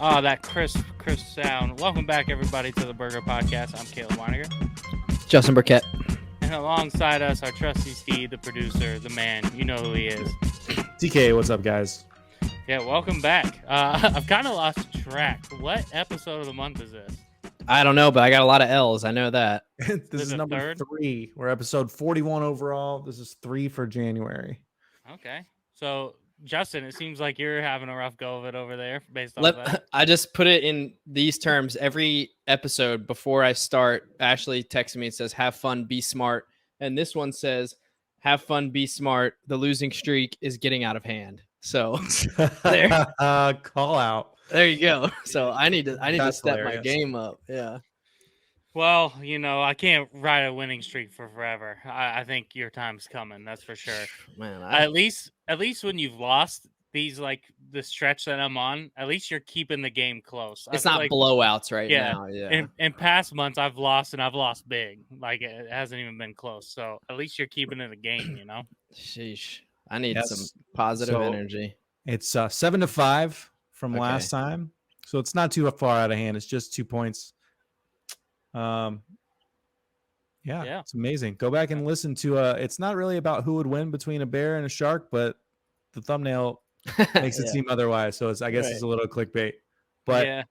Oh, that crisp sound. Welcome back, everybody, to the Burger Podcast. I'm Caleb Weiniger. Justin Burkett. And alongside us, our trusty Steve, the producer, the man. You know who he is. TK, what's up, guys? Yeah, welcome back. I've kind of lost track. What episode of the month is this? I don't know, but I got a lot of L's. I know that. This is number third? 3. We're episode 41 overall. This is 3 for January. Okay. So, Justin, it seems like you're having a rough go of it over there based on that. I just put it in these terms. Every episode before I start, Ashley texts me and says, have fun, be smart. And this one says, have fun, be smart. The losing streak is getting out of hand. So there, call out. there you go. So I need to step hilarious. my game up. Yeah. Well, you know, I can't ride a winning streak for forever. I think your time's coming. That's for sure. Man, At least when you've lost these, like the stretch that I'm on, at least you're keeping the game close. it's not blowouts right Yeah. now. Yeah. In past months, I've lost and I've lost big. Like it hasn't even been close. So at least you're keeping it a game, you know? Sheesh. I need Yes. some positive energy. It's 7-5 from Okay. last time. So it's not too far out of hand. It's just 2 points. Yeah, it's amazing. Go back and listen to it's not really about who would win between a bear and a shark, but the thumbnail makes it Yeah. seem otherwise. So I guess it's a little clickbait. But yeah.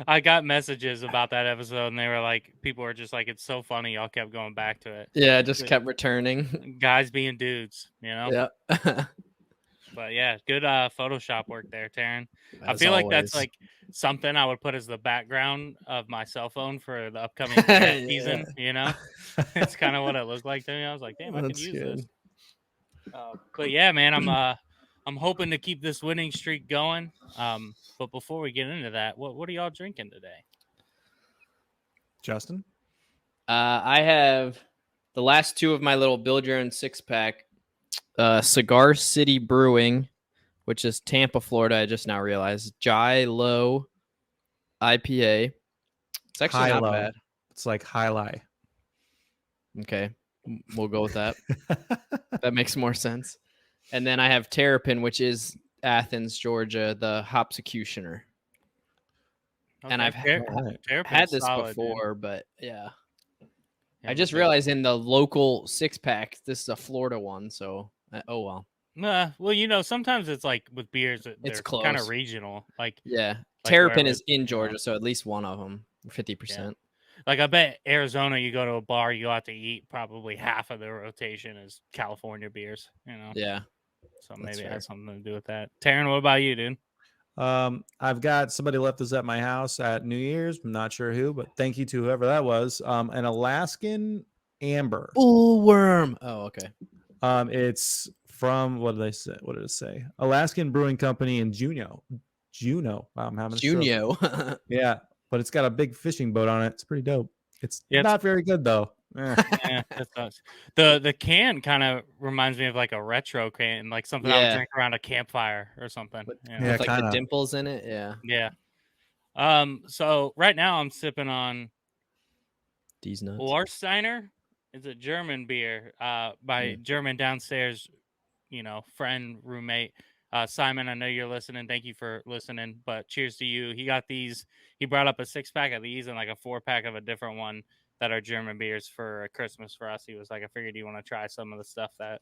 I got messages about that episode and they were like, people were just like, it's so funny. Y'all kept going back to it. Yeah, just kept returning. Guys being dudes, you know? Yeah. But yeah, good Photoshop work there, Taryn. I feel like that's like something I would put as the background of my cell phone for the upcoming season, you know? It's kind of what it looked like to me. I was like, damn, I could use this. But yeah, man, I'm hoping to keep this winning streak going. But before we get into that, what are y'all drinking today? Justin? I have the last two of my little build your own 6-pack. Cigar City Brewing, which is Tampa, Florida. I just now realized. Jai Low IPA. It's actually not bad. It's like highlight. Okay, we'll go with that. That makes more sense. And then I have Terrapin, which is Athens, Georgia, the Hopsecutioner. Okay, And I've Terrapin's had this solid, before, but yeah. dude. I just realized in the local 6-pack, this is a Florida one, so oh well. Well, you know, sometimes it's like with beers, they're close. kind of regional. Like, Yeah, like Terrapin wherever, is in you know. Georgia, so at least one of them, 50%. Like, I bet Arizona, you go to a bar, you go out to eat, probably half of the rotation is California beers, you know? Yeah. So maybe That's it fair. has something to do with that. Taryn, what about you, dude? I've got somebody left this at my house at New Year's. I'm not sure who, but thank you to whoever that was. An Alaskan Amber. Bullworm. Oh, okay. It's from what did it say? Alaskan Brewing Company in Juneau. Wow, I'm having a stroke. Junio. Yeah, but it's got a big fishing boat on it. It's pretty dope. It's Yeah, not very good though. Yeah, that sucks. The can kind of reminds me of like a retro can, like something I would Yeah. drink around a campfire or something. You know? Yeah, With like the kinda. dimples in it. Yeah. Yeah. So right now I'm sipping on These nuts. Warsteiner. It's a German beer by German downstairs, you know, friend, roommate. Simon, I know you're listening. Thank you for listening. But cheers to you. He got these. He brought up a 6-pack of these and like a 4-pack of a different one that are German beers for Christmas for us. He was like, I figured you want to try some of the stuff that,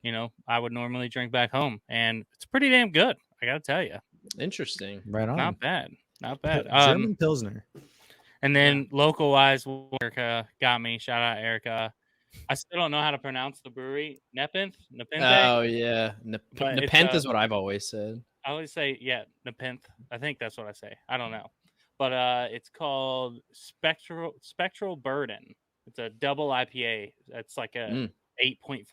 you know, I would normally drink back home. And it's pretty damn good. I got to tell you. Interesting. Right on. Not bad. Not bad. German Pilsner. And then local wise, Erica got me. Shout out Erica. I still don't know how to pronounce the brewery. Nepenthe? Oh, yeah. But Nepenthe is what I've always said. I always say, Nepenthe. I think that's what I say. I don't know. But it's called Spectral Burden. It's a double IPA. It's like a 8.4%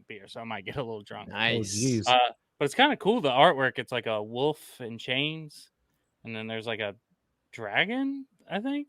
beer, so I might get a little drunk. Nice. Oh, But it's kind of cool. The artwork, it's like a wolf in chains, and then there's like a dragon, I think.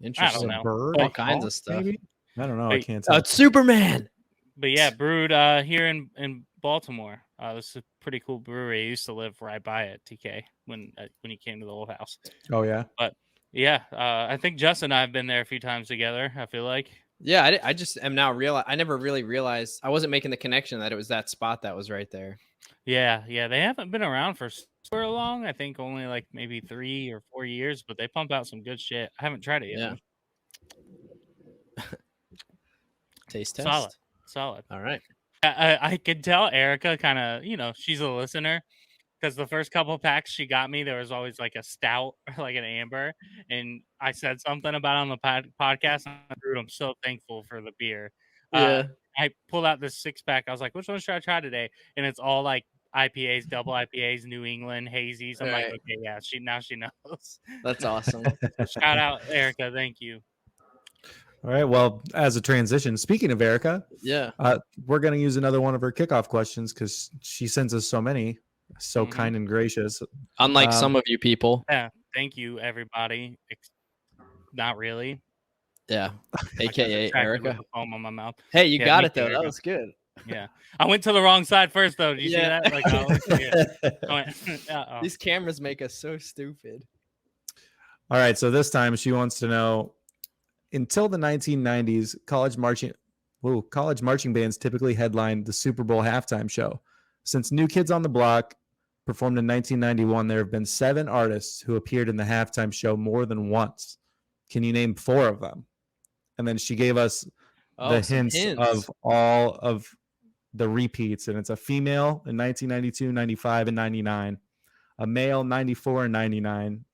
Interesting. know. Bird, All kinds of stuff. Maybe? I don't know. I Wait, can't tell. It's Superman. But yeah, brewed here in Baltimore. This is a pretty cool brewery. I used to live right by it, TK, when you came to the old house. Oh yeah. But yeah, I think Justin and I have been there a few times together. I feel like. Yeah, I just am now I never really realized I wasn't making the connection that it was that spot that was right there. Yeah, they haven't been around for super long. I think only like maybe 3 or 4 years, but they pump out some good shit. I haven't tried it yet. Yeah. Taste Solid, test. solid. All right. I could tell Erica kind of, she's a listener because the first couple packs she got me, there was always like a stout or like an amber, and I said something about it on the podcast. And dude, I'm so thankful for the beer. Uh, Yeah. I pulled out this 6-pack. I was like, which one should I try today? And it's all like IPAs, double IPAs, New England hazies. I'm All like, right. okay, yeah, she knows. That's awesome. So shout out Erica, thank you. All right. Well, as a transition, speaking of Erica, Yeah. we're going to use another one of her kickoff questions because she sends us so many, so kind and gracious. Unlike some of you people. Yeah, thank you, everybody. Not really. Yeah. I got AKA distracted with Erica. the foam on my mouth. Hey, you Yeah, got me it too, though. Erica. That was good. Yeah, I went to the wrong side first, though. Did you see that? Like, I went, These cameras make us so stupid. All right. So this time she wants to know, until the 1990s, college marching bands typically headlined the Super Bowl halftime show. Since New Kids on the Block performed in 1991, there have been 7 artists who appeared in the halftime show more than once. Can you name 4 of them? And then she gave us the hints of all of the repeats, and it's a female in 1992, 95, and 99, a male 94 and 99,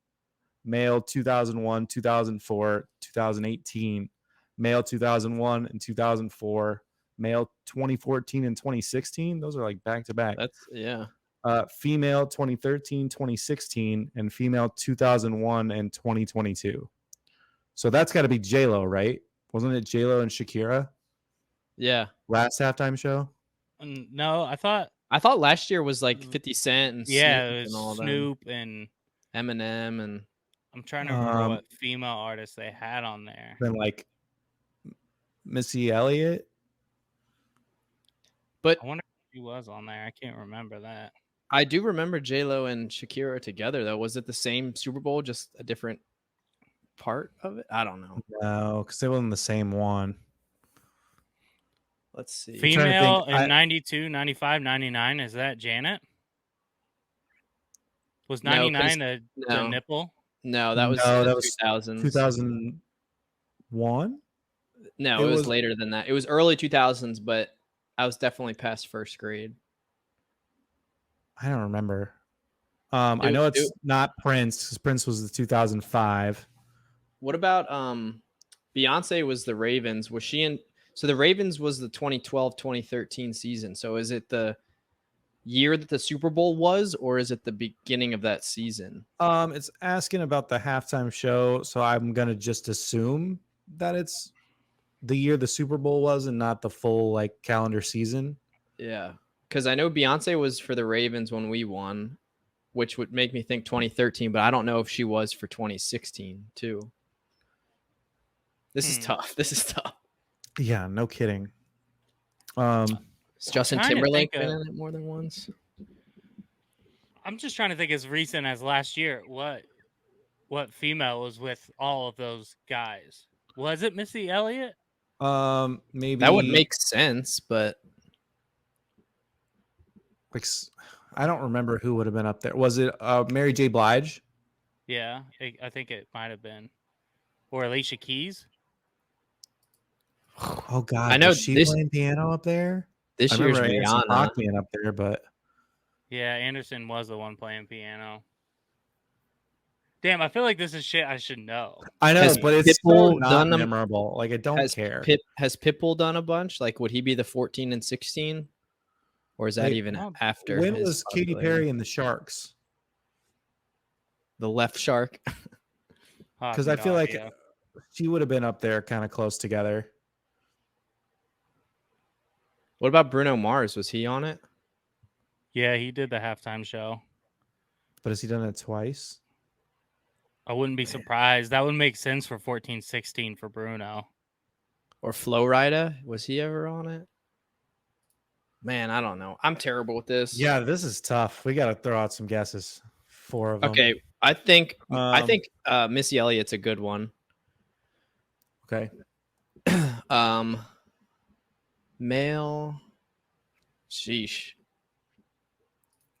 male 2001, 2004, 2018, male 2001 and 2004, male 2014 and 2016. Those are like back to back. That's yeah. Female 2013, 2016, and female 2001 and 2022. So that's got to be J-Lo, right? Wasn't it J-Lo and Shakira? Yeah. Last halftime show? No, I thought last year was like 50 Cent and yeah, Snoop it was and all Snoop and Eminem and I'm trying to remember what female artists they had on there. Then like Missy Elliott. But I wonder if she was on there. I can't remember that. I do remember J-Lo and Shakira together though. Was it the same Super Bowl, just a different part of it? I don't know. No, because they were in the same one. Let's see. Female in 92, 95, 99. Is that Janet? Was 99 the nipple? No, that was 2000s. 2001? No, it was later than that. It was early 2000s, but I was definitely past first grade. I don't remember. I know it's not Prince, because Prince was the 2005. What about Beyonce was the Ravens? Was she in? So the Ravens was the 2012-2013 season. So is it the year that the Super Bowl was, or is it the beginning of that season? It's asking about the halftime show, so I'm gonna just assume that it's the year the Super Bowl was and not the full like calendar season. Yeah, because I know Beyonce was for the Ravens when we won, which would make me think 2013, but I don't know if she was for 2016 too. This is tough. This is tough. Yeah, no kidding. Has Justin Timberlake been in it more than once? I'm just trying to think as recent as last year. What female was with all of those guys? Was it Missy Elliott? Maybe that would make sense, but like I don't remember who would have been up there. Was it Mary J. Blige? Yeah, I think it might have been, or Alicia Keys. Oh God, I know was she playing piano up there. This year's Rihanna being up there, but yeah, Anderson was the one playing piano. Damn, I feel like this is shit I should know. I know, but it's still not memorable. Like I don't care. Has Pitbull done a bunch? Like, would he be the 14 and 16, or is that even after? When was Katy Perry and the Sharks? The Left Shark. Because I feel like she would have been up there, kind of close together. What about Bruno Mars? Was he on it? Yeah, he did the halftime show. But has he done it twice? I wouldn't be surprised. That would make sense for 14-16 for Bruno. Or Flo Rida. Was he ever on it? Man, I don't know. I'm terrible with this. Yeah, this is tough. We got to throw out some guesses. 4 of them. Okay, I think Missy Elliott's a good one. Okay. Male. Sheesh.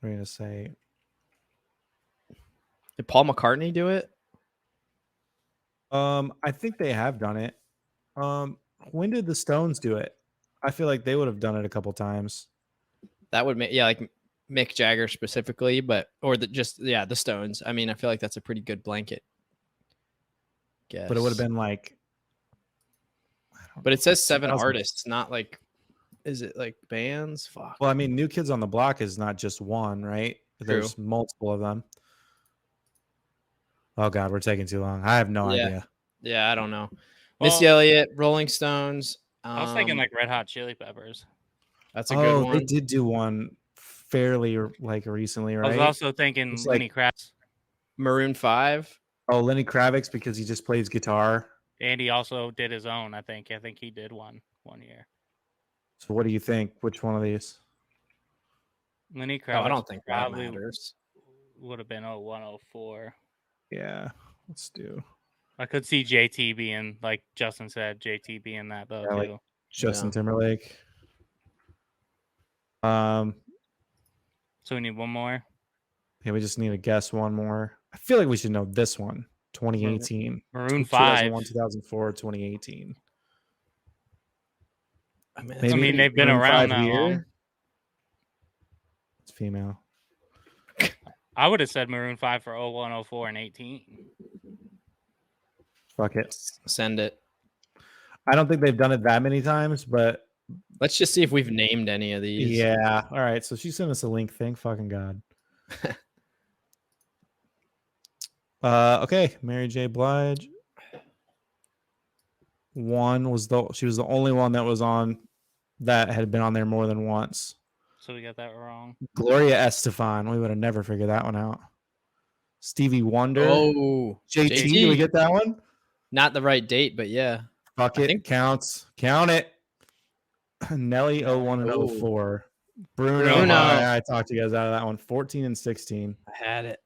What are you gonna say? Did Paul McCartney do it? I think they have done it. When did the Stones do it? I feel like they would have done it a couple times. That would make like Mick Jagger specifically, but the Stones. I mean, I feel like that's a pretty good blanket guess. But it would have been like. But it says 7 2000. artists, not like. Is it like bands? Fuck. Well, I mean, New Kids on the Block is not just one, right? There's multiple of them. Oh God, we're taking too long. I have no idea. Yeah, I don't know. Missy Elliott, Rolling Stones. I was thinking like Red Hot Chili Peppers. That's a good one. They did do one fairly like recently, right? I was also thinking Lenny Kravitz. Maroon 5. Oh, Lenny Kravitz because he just plays guitar. And he also did his own, I think. I think he did one year. So what do you think? Which one of these? Lenny Kravitz. I don't think that matters. Would have been 0104. Yeah, let's do. I could see JT being, like Justin said, JT being that though too. Like Justin Timberlake. So we need one more. Yeah, we just need to guess one more. I feel like we should know this one. 2018. Maroon 5. 2001, 2004, 2018. I mean they've been around that long. It's female. I would have said Maroon 5 for 01, 04, and 18. Fuck it. Send it. I don't think they've done it that many times, but let's just see if we've named any of these. Yeah. All right. So she sent us a link. Thank fucking God. Okay. Mary J. Blige. She was the only one that was on that had been on there more than once. So we got that wrong. Gloria Estefan. We would have never figured that one out. Stevie Wonder. Oh, JT. Did we get that one? Not the right date, but yeah. Fuck it. Counts. Count it. Nelly 01 and 04. Bruno. I talked you guys out of that one. 14 and 16. I had it.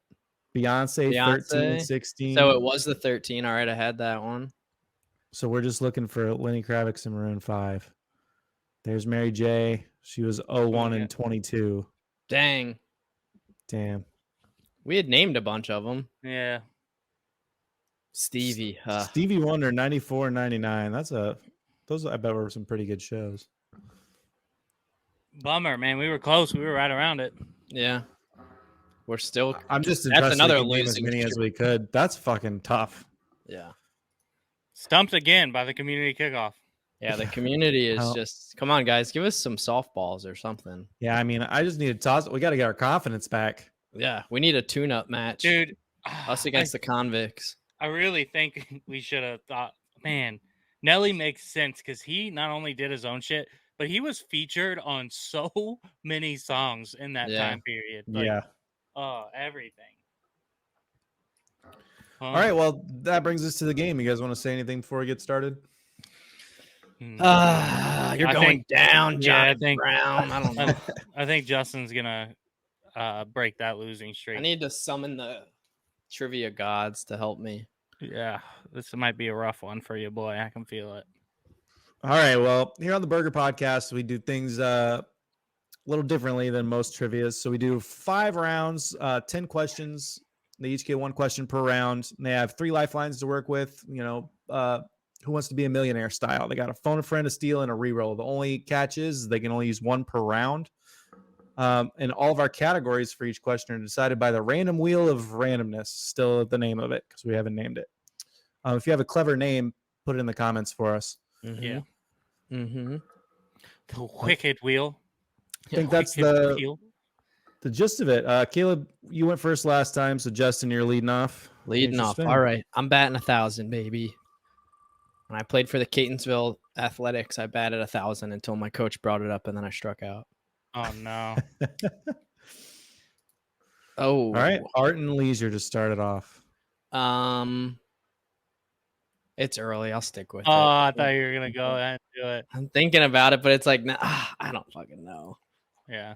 Beyonce 13 and 16. So it was the 13. All right, I had that one. So we're just looking for Lenny Kravitz and Maroon 5. There's Mary J. She was 01 and 22. Dang. Damn. We had named a bunch of them. Yeah. Stevie. Stevie Wonder 94 and 99. Those I bet were some pretty good shows. Bummer, man. We were close. We were right around it. Yeah. We're still. I'm just that's another losing as many as we could. That's fucking tough. Yeah. Stumped again by the community kickoff. Yeah, the community is just. Come on, guys, give us some softballs or something. Yeah, I mean, I just need to toss. We got to get our confidence back. Yeah, we need a tune-up match, dude. Us against the convicts. I really think we should have thought, man. Nelly makes sense because he not only did his own shit, but he was featured on so many songs in that time period. Like, everything. All right, well, that brings us to the game. You guys want to say anything before we get started? You're going down, Johnny Brown. I don't know. I think Justin's gonna break that losing streak. I need to summon the trivia gods to help me. Yeah, this might be a rough one for you, boy. I can feel it. All right, well, here on the Burger Podcast, we do things a little differently than most trivias. So we do 5 rounds, 10 questions. They each get 1 question per round. And they have 3 lifelines to work with. You know, Who Wants to Be a Millionaire style. They got a phone a friend, a steal, and a reroll. The only catch is they can only use 1 per round. And all of our categories for each question are decided by the random wheel of randomness, still the name of it, because we haven't named it. If you have a clever name, put it in the comments for us. Mm-hmm. Yeah. Mm-hmm. The wicked wheel. I think that's the gist of it. Caleb, you went first last time, so Justin, you're leading off. Leading off. All right. I'm batting 1,000, baby. When I played for the Catonsville Athletics, I batted 1,000 until my coach brought it up, and then I struck out. Oh, no. Oh. All right. Art and leisure to start it off. It's early. I'll stick with it. Oh, I thought you were going to go and do it. I'm thinking about it, but it's like, nah, I don't fucking know. Yeah.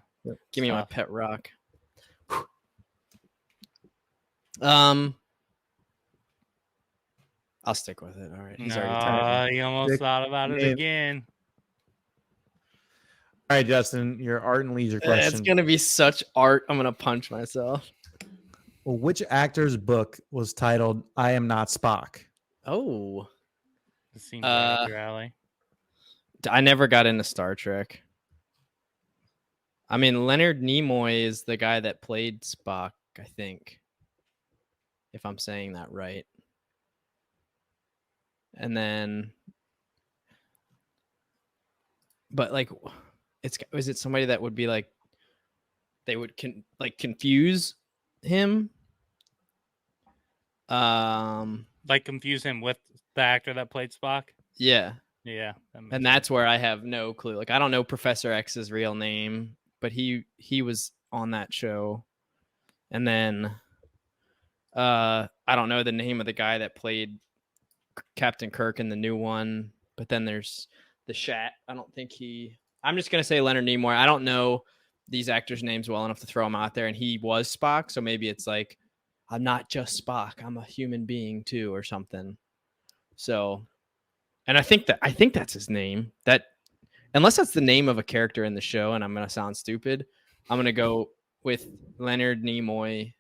Give me my pet rock. I'll stick with it. All right. He's already tired. You almost thought about it again. All right, Justin, your art and leisure question. It's gonna be such art. I'm gonna punch myself. Well, which actor's book was titled "I Am Not Spock"? Oh, This seems right up your alley. I never got into Star Trek. I mean, Leonard Nimoy is the guy that played Spock, I think, if I'm saying that right. And then, but like, is it somebody that would be like, they would confuse him? Like confuse him with the actor that played Spock. Yeah. Yeah, and that's where I have no clue. Like, I don't know Professor X's real name, but he was on that show. And then I don't know the name of the guy that played Captain Kirk in the new one, but then there's the Shat. I'm just gonna say Leonard Nimoy. I don't know these actors' names well enough to throw them out there, and he was Spock, so maybe it's like, I'm not just Spock, I'm a human being too, or something. So, and I think that's his name. That, unless that's the name of a character in the show, and I'm gonna sound stupid, I'm gonna go with Leonard Nimoy.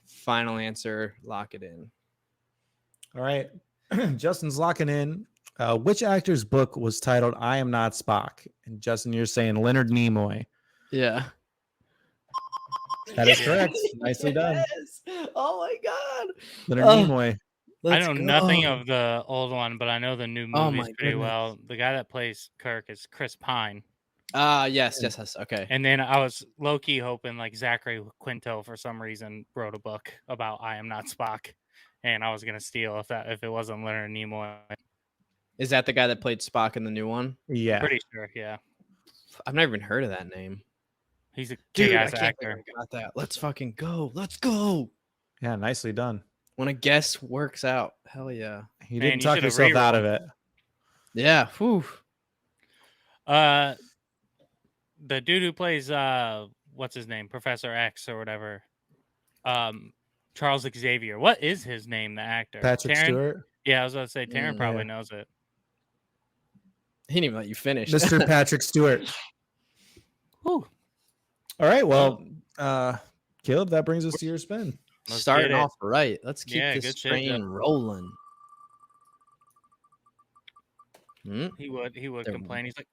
Final answer, lock it in. All right. Justin's locking in. Which actor's book was titled "I Am Not Spock"? And Justin, you're saying Leonard Nimoy. Yeah. That is correct. Nicely done. Oh my god. Leonard Nimoy. I know nothing of the old one, but I know the new movies pretty well. The guy that plays Kirk is Chris Pine. Yes. Okay. And then I was low-key hoping like Zachary Quinto for some reason wrote a book about I Am Not Spock, and I was gonna steal if it wasn't Leonard Nimoy. Is that the guy that played Spock in the new one? Yeah. Pretty sure, yeah. I've never even heard of that name. He's a kick-ass actor. Got that. Let's fucking go. Let's go. Yeah, nicely done. When a guess works out, hell yeah. You didn't talk yourself out of it. Yeah. Whew. The dude who plays what's his name, Professor X or whatever, Charles Xavier. What is his name? The actor, Patrick Stewart. Yeah, I was going to say Taryn probably knows it. He didn't even let you finish, Mr. Patrick Stewart. Whew. All right, well, Caleb, that brings us to your spin. Starting off right. Let's keep this train rolling. He would complain. He's like,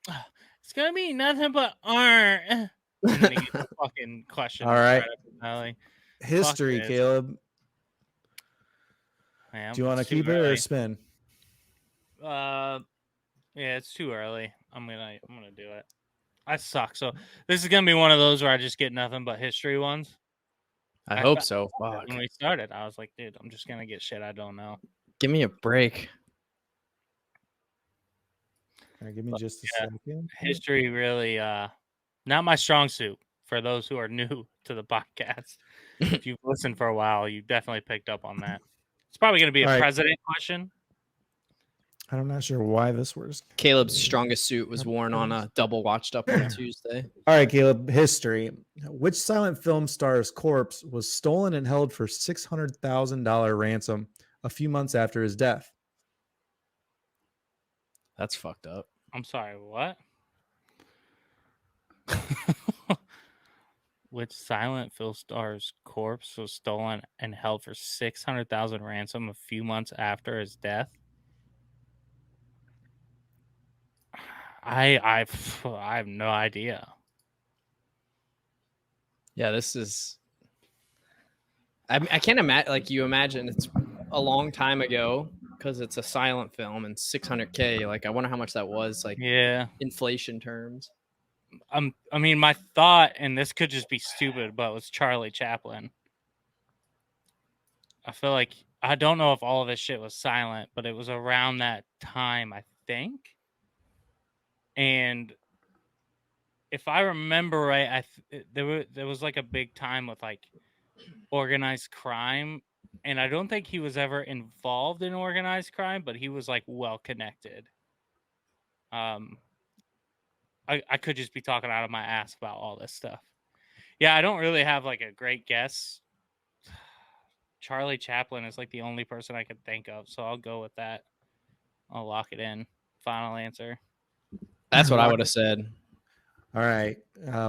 it's gonna be nothing but art. And then he gets a fucking question. All right. History, Caleb. Man, do you want to keep it or spin? Yeah, it's too early. I'm gonna do it. I suck. So this is gonna be one of those where I just get nothing but history ones. I hope so. Fuck. When we started, I was like, dude, I'm just gonna get shit I don't know. Give me a break. All right, give me just a second. History really not my strong suit for those who are new to the podcast. If you've listened for a while, you definitely picked up on that. It's probably going to be a president question. I'm not sure why this works. Caleb's strongest suit was worn on a double watched up on Tuesday. All right, Caleb, history. Which silent film star's corpse was stolen and held for $600,000 ransom a few months after his death? That's fucked up. I'm sorry, what? Which silent film star's corpse was stolen and held for $600,000 ransom a few months after his death? I have no idea. Yeah, this is. I can't imagine. Like, you imagine it's a long time ago because it's a silent film and $600K. Like, I wonder how much that was. Like, inflation terms. I mean, my thought, and this could just be stupid, but it was Charlie Chaplin. I feel like I don't know if all of this shit was silent, but it was around that time, I think. And if I remember right, there was like a big time with like organized crime, and I don't think he was ever involved in organized crime, but he was like well connected. I could just be talking out of my ass about all this stuff. Yeah, I don't really have like a great guess. Charlie Chaplin is like the only person I could think of, so I'll go with that. I'll lock it in. Final answer. That's what I would have said. All right.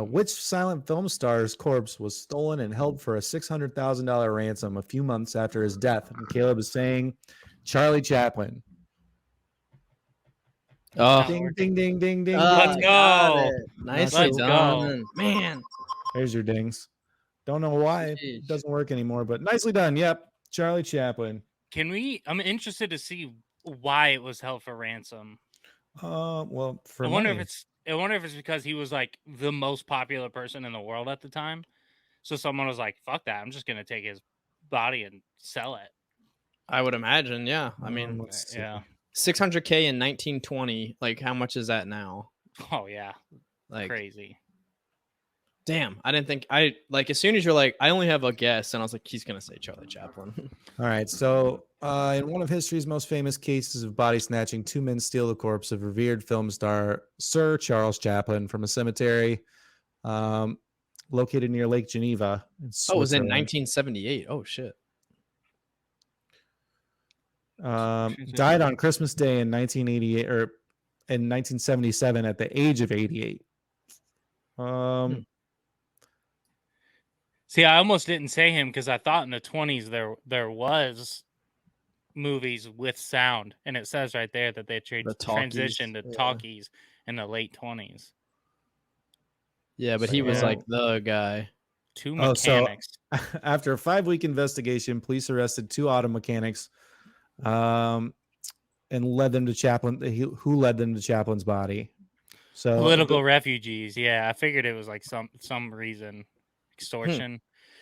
Which silent film star's corpse was stolen and held for a $600,000 ransom a few months after his death? And Caleb is saying Charlie Chaplin. Oh, Ding, ding, ding, ding, ding, Let's ding. go. Nicely Let's done, man. There's your dings. Don't know why it Sheesh. doesn't work anymore, but nicely done. Yep. Charlie Chaplin. I'm interested to see why it was held for ransom. Well, for I wonder money. if it's because he was like the most popular person in the world at the time. So someone was like, "Fuck that! I'm just gonna take his body and sell it." I would imagine, yeah. I mean, let's see. Yeah. 600K in 1920. Like, how much is that now? Oh yeah. Like, Crazy. damn. I didn't think as soon as you're like, I only have a guess, and I was like, he's gonna say Charlie Chaplin. All right. So, in one of history's most famous cases of body snatching, 2 men steal the corpse of revered film star Sir Charles Chaplin from a cemetery located near Lake Geneva. It was in Switzerland. 1978. Oh shit. Died on Christmas Day in 1988 or in 1977 at the age of 88. See, I almost didn't say him because I thought in the 20s there was movies with sound, and it says right there that they transitioned to talkies in the late 20s. Yeah, but he was like the guy. 2 mechanics. So after a 5-week investigation, police arrested 2 auto mechanics, and led them to Chaplin. Who led them to Chaplin's body? So Political refugees. Yeah, I figured it was like some reason, extortion.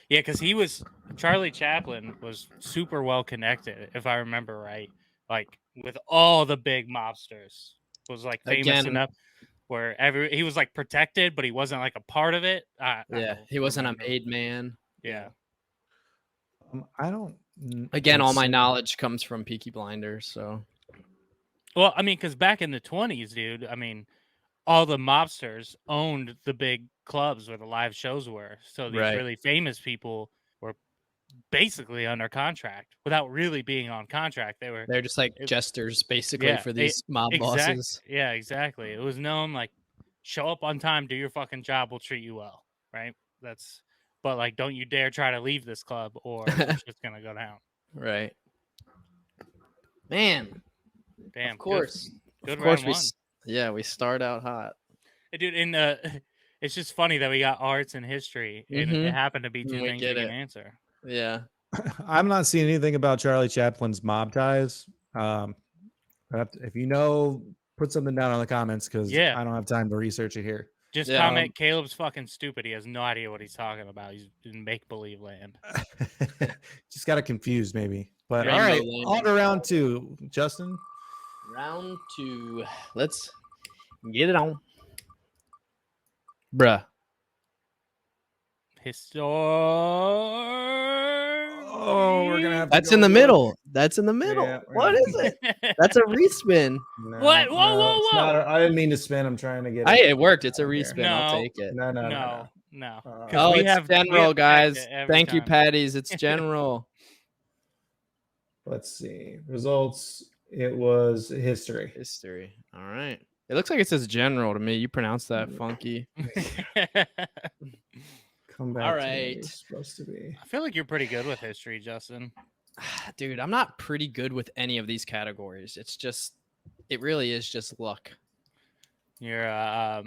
Yeah, because Charlie Chaplin was super well connected, if I remember right. Like with all the big mobsters, was like famous enough where he was like protected, but he wasn't like a part of it. He wasn't a made man. Yeah. I don't. Again, all my knowledge comes from Peaky Blinders. So, well, I mean, because back in the 20s, dude, I mean, all the mobsters owned the big clubs where the live shows were. So these really famous people were basically under contract without really being on contract. They're just like jesters basically for these mob bosses. Yeah, exactly. It was known like show up on time, do your fucking job, we'll treat you well. Right. But like, don't you dare try to leave this club or it's just going to go down. Right. Man. Damn. Of course. Good round one. Yeah, we start out hot. Hey, dude, it's just funny that we got arts and history, and it happened to be 2 things we can answer. Yeah. I'm not seeing anything about Charlie Chaplin's mob ties. If you know, put something down in the comments because I don't have time to research it here. Just comment, Caleb's fucking stupid. He has no idea what he's talking about. He's in make-believe land. Just got it confused, maybe. But all right, on to round 2. Justin? Round 2. Let's get it on. Bruh. Oh, we're gonna have to That's in the middle. That's in the middle. Yeah, what is it? That's a respin. No, what? Whoa. I didn't mean to spin. I'm trying to get it. It worked. It's a respin. No, I'll take it. No. It's general, guys. Thank you, Patties. It's general. Let's see. Results. It was history. History. All right. It looks like it says general to me. You pronounce that funky. Come back. All right. It's supposed to be. I feel like you're pretty good with history, Justin. Dude, I'm not pretty good with any of these categories. It really is just luck. You're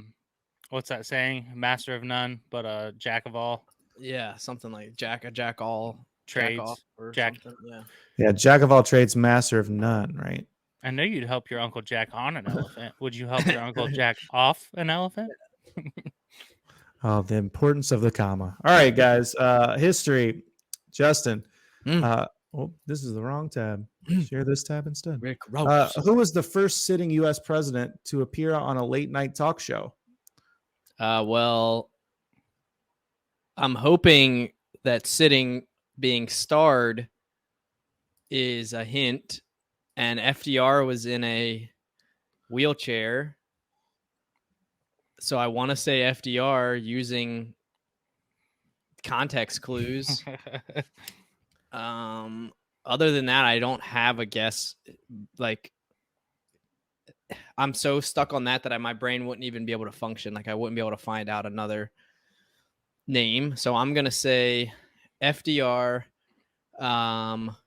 what's that saying? Master of none, but a jack of all. Yeah, something like jack all trades. Jack. Yeah, jack of all trades, master of none, right? I know you'd help your Uncle Jack on an elephant. Would you help your Uncle Jack off an elephant? Oh, the importance of the comma. All right, guys. History. Justin. This is the wrong tab. Share this tab instead. Rick Ross. Who was the first sitting U.S. president to appear on a late night talk show? Well, I'm hoping that sitting being starred is a hint, and FDR was in a wheelchair. So I want to say FDR using context clues. Other than that, I don't have a guess. Like, I'm so stuck on that my brain wouldn't even be able to function. Like I wouldn't be able to find out another name. So I'm gonna say FDR,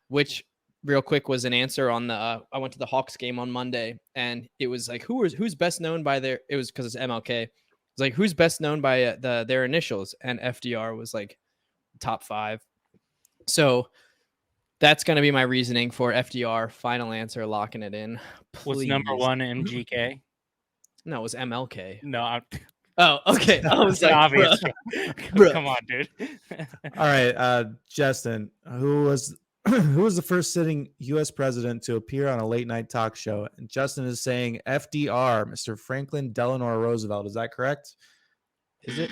which real quick was an answer on the. I went to the Hawks game on Monday, and it was like who's best known by their. It was because it's MLK. It's like who's best known by their initials, and FDR was like top 5. So that's going to be my reasoning for FDR. Final answer, locking it in. Please. Was number 1 MGK? No, it was MLK. No. Oh, okay. I was like, obvious. Bruh. Come on, dude. All right, Justin, who was the first sitting U.S. president to appear on a late night talk show? And Justin is saying FDR, Mr. Franklin Delano Roosevelt. Is that correct? Is it?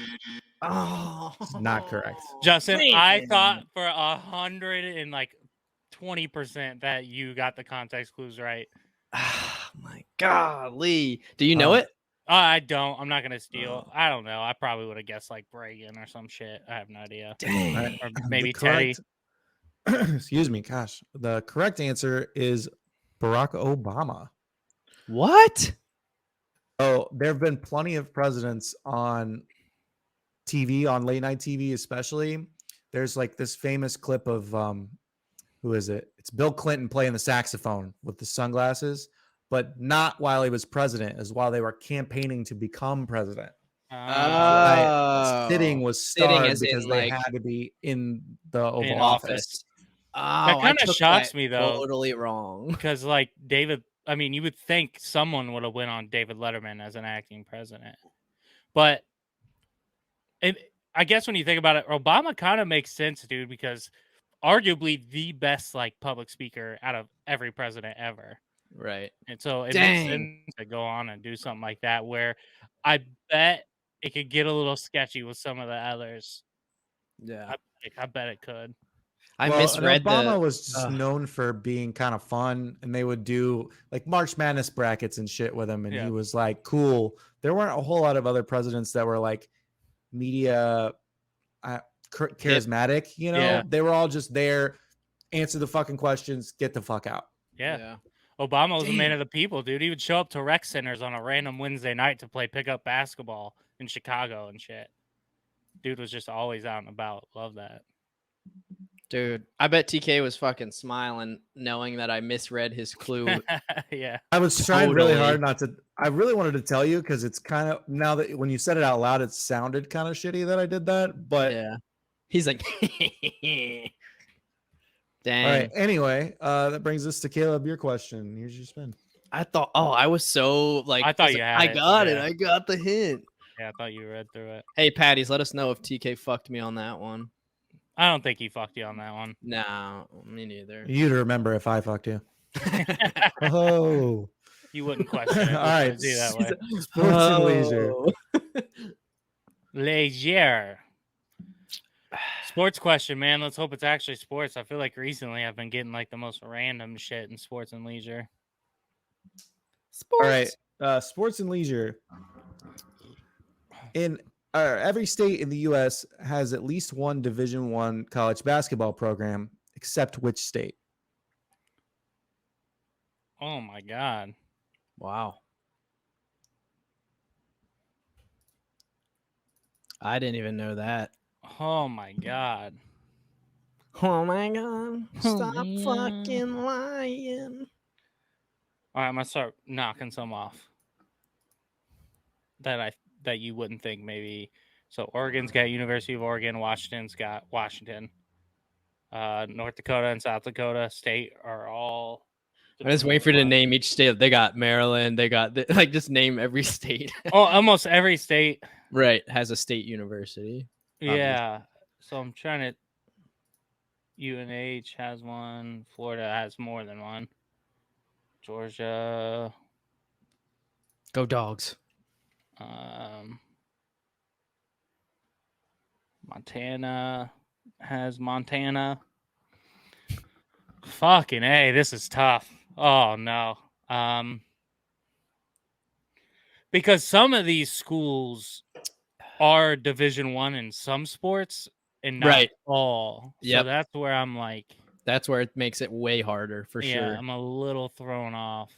Oh, it's not correct. Justin, I thought for 120% that you got the context clues right. Oh my golly. Do you know it? I don't. I'm not gonna steal. I don't know. I probably would have guessed like Reagan or some shit. I have no idea. Dang. Right. Or maybe Teddy. Excuse me, gosh. The correct answer is Barack Obama. What? Oh, there have been plenty of presidents on TV, on late night TV especially. There's like this famous clip of who is it? It's Bill Clinton playing the saxophone with the sunglasses, but not while he was president, as while they were campaigning to become president. Sitting was starred because they had to be in the Oval Office. Oh, that kind of shocks me though. Totally wrong. Because like David, I mean, you would think someone would have went on David Letterman as an acting president, but I guess when you think about it, Obama kind of makes sense, dude, because arguably the best like public speaker out of every president ever. Right. And so it makes sense to go on and do something like that, where I bet it could get a little sketchy with some of the others. Yeah. I bet it could. I misread Obama was just known for being kind of fun, and they would do like March Madness brackets and shit with him, and he was like cool. There weren't a whole lot of other presidents that were like media charismatic, you know. They were all just there, answer the fucking questions, get the fuck out. Yeah. Obama was a man of the people, dude. He would show up to rec centers on a random Wednesday night to play pickup basketball in Chicago and shit. Dude was just always out and about. Love that. Dude, I bet TK was fucking smiling knowing that I misread his clue. Yeah. I was trying really hard not to. I really wanted to tell you because it's kind of, now that when you said it out loud, it sounded kind of shitty that I did that. But yeah, he's like, dang. All right. Anyway, that brings us to Caleb. Your question. Here's your spin. I thought, I was so like, I thought you had it. I got it. I got the hint. Yeah, I thought you read through it. Hey, Patties, let us know if TK fucked me on that one. I don't think he fucked you on that one. No, me neither. You'd remember if I fucked you. Oh. You wouldn't question it. All right. See that way. Sports and leisure. Leisure. Sports question, man. Let's hope it's actually sports. I feel like recently I've been getting like the most random shit in sports and leisure. Sports. All right. Sports and leisure. In every state in the U.S. has at least one Division I college basketball program, except which state? Oh my God. Wow. I didn't even know that. Oh my God. Oh my God. Stop fucking lying. All right, I'm gonna start knocking some off that you wouldn't think maybe. So Oregon's got University of Oregon, Washington's got Washington. North Dakota and South Dakota State are all. I just wait for you to name each state. They got Maryland. They got like just name every state. Oh, almost every state. Right, has a state university. Yeah. So I'm trying to. UNH has one. Florida has more than one. Georgia. Go Dogs. Montana has Montana. Fucking A, this is tough. Oh no. Because some of these schools are Division I in some sports and not all. So that's where I'm like. That's where it makes it way harder for sure. Yeah, I'm a little thrown off.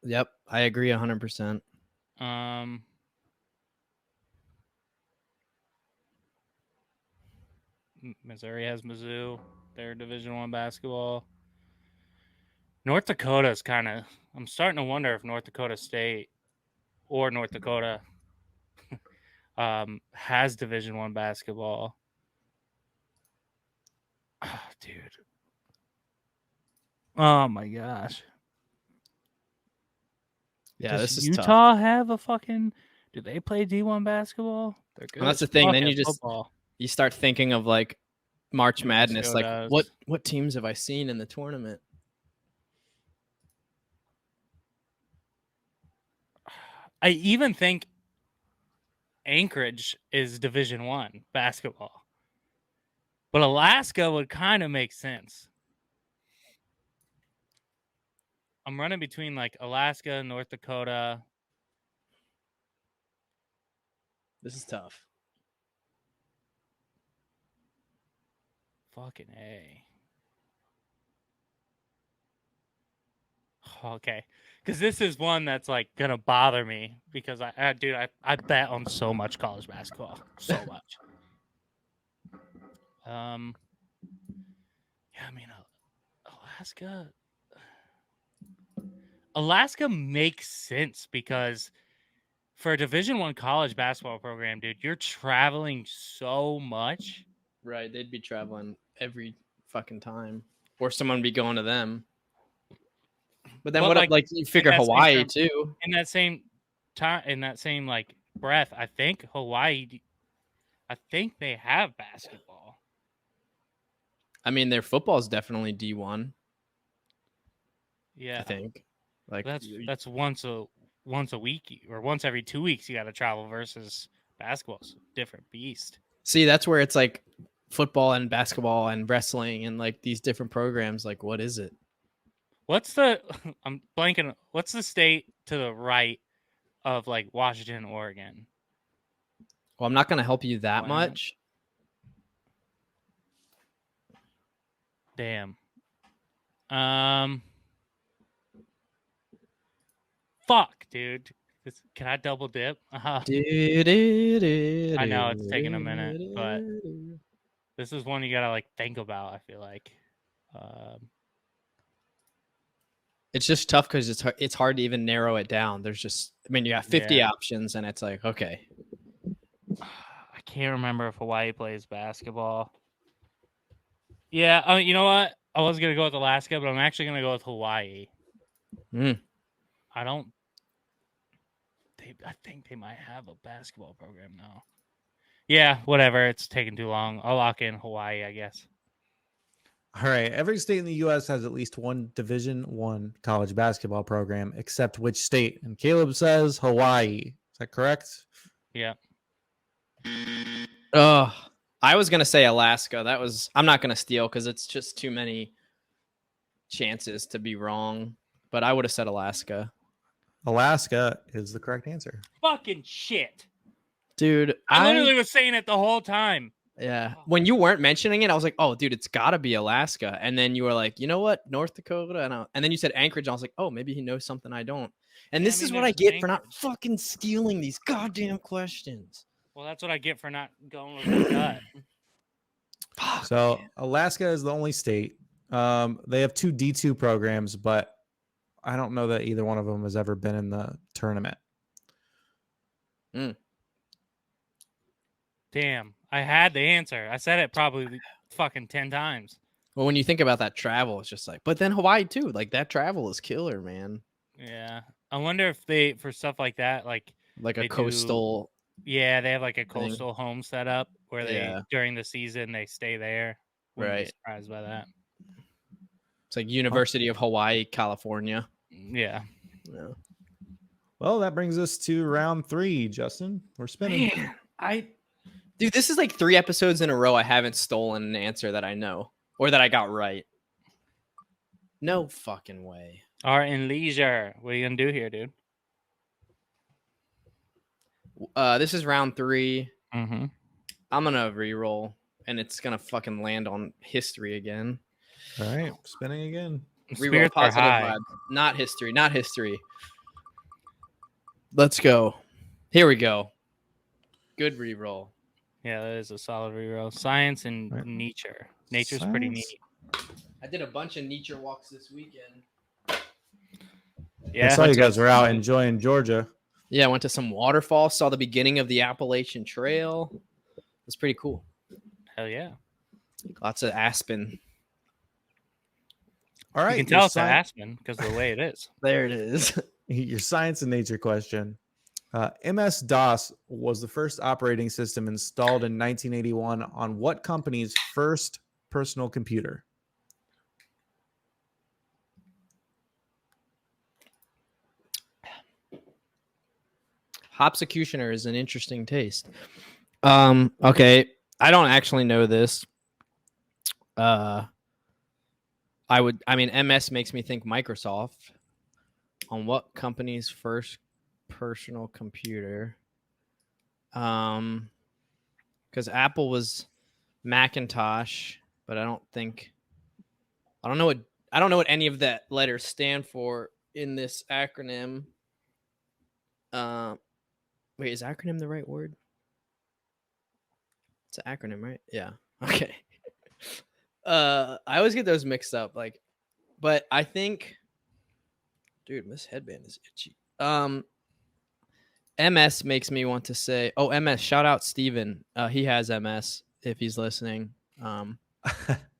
Yep, I agree 100%. Missouri has Mizzou. They're Division I basketball. North Dakota is kind of. I'm starting to wonder if North Dakota State or North Dakota has Division I basketball. Oh, dude. Oh my gosh. Yeah, Does this is Utah tough. have a fucking? Do they play D1 basketball? They're good. And that's the thing. Then you football. you start thinking of like March Madness. Like does. what teams have I seen in the tournament? I even think Anchorage is Division I basketball, but Alaska would kind of make sense. I'm running between like Alaska, North Dakota. This is tough. Fucking A. Okay. Because this is one that's like going to bother me because I bet on so much college basketball. So much. Yeah, I mean, Alaska makes sense because for a Division I college basketball program, dude, you're traveling so much. Right, they'd be traveling every fucking time, or someone would be going to them. But then what? Like you figure Hawaii too. In that same time, in that same like breath, I think Hawaii. I think they have basketball. I mean, their football is definitely D1. Yeah, I think. Like that's once a week or once every 2 weeks you got to travel versus basketball's a different beast. See, that's where it's like football and basketball and wrestling and like these different programs. Like, what is it? I'm blanking. What's the state to the right of like Washington, Oregon? Well, I'm not going to help you that much. Damn. Fuck, dude. Can I double dip? I know it's taking a minute, but this is one you gotta like think about. I feel like. It's just tough because it's hard to even narrow it down. There's just, I mean, you got 50 options, and it's like, okay. I can't remember if Hawaii plays basketball. Yeah, you know what? I was gonna go with Alaska, but I'm actually gonna go with Hawaii. I think they might have a basketball program now. Yeah, whatever. It's taking too long. I'll lock in Hawaii, I guess. All right. Every state in the U.S. has at least one Division I college basketball program, except which state? And Caleb says Hawaii. Is that correct? Yeah. I was gonna say Alaska. I'm not gonna steal because it's just too many chances to be wrong. But I would have said Alaska. Alaska is the correct answer. Fucking shit. Dude, I literally was saying it the whole time. Yeah. When you weren't mentioning it, I was like, oh, dude, it's got to be Alaska. And then you were like, you know what? North Dakota. And then you said Anchorage. I was like, oh, maybe he knows something I don't. And this is what I get for not fucking stealing these goddamn questions. Well, that's what I get for not going with my gut. So Alaska is the only state. They have two D2 programs, but I don't know that either one of them has ever been in the tournament. Damn, I had the answer. I said it probably fucking 10 times. Well, when you think about that travel, it's just like, but then Hawaii too. Like that travel is killer, man. Yeah, I wonder if they for stuff like that, like a coastal. Yeah, they have like a coastal home set up where they during the season they stay there. Wouldn't be surprised by that. It's like University of Hawaii, California. Yeah. Well, that brings us to round 3, Justin. We're spinning. Man, Dude, this is like 3 episodes in a row I haven't stolen an answer that I know or that I got right. No fucking way. Art and leisure. What are you gonna do here, dude? This is round 3. Mm-hmm. I'm gonna re-roll, and it's gonna fucking land on history again. All right, spinning again. Re-roll positive vibes. Not history. Let's go. Here we go. Good reroll. Yeah, that is a solid reroll. Science and nature. Nature's pretty neat. I did a bunch of nature walks this weekend. Yeah, I saw you guys were out enjoying Georgia. Yeah, I went to some waterfalls, saw the beginning of the Appalachian Trail. It's pretty cool. Hell yeah. Lots of aspen. All right. You can tell it's aspen because of the way it is. There it is. Your science and nature question. MS-DOS was the first operating system installed in 1981 on what company's first personal computer? Hopsecutioner is an interesting taste. Okay. I don't actually know this. MS makes me think Microsoft. On what company's first personal computer? Because Apple was Macintosh, but I don't know what any of that letters stand for in this acronym. Wait, is acronym the right word? It's an acronym, right? Yeah. Okay. I always get those mixed up, but I think, dude, this headband is itchy. MS makes me want to say, MS. Shout out Steven. He has MS if he's listening. I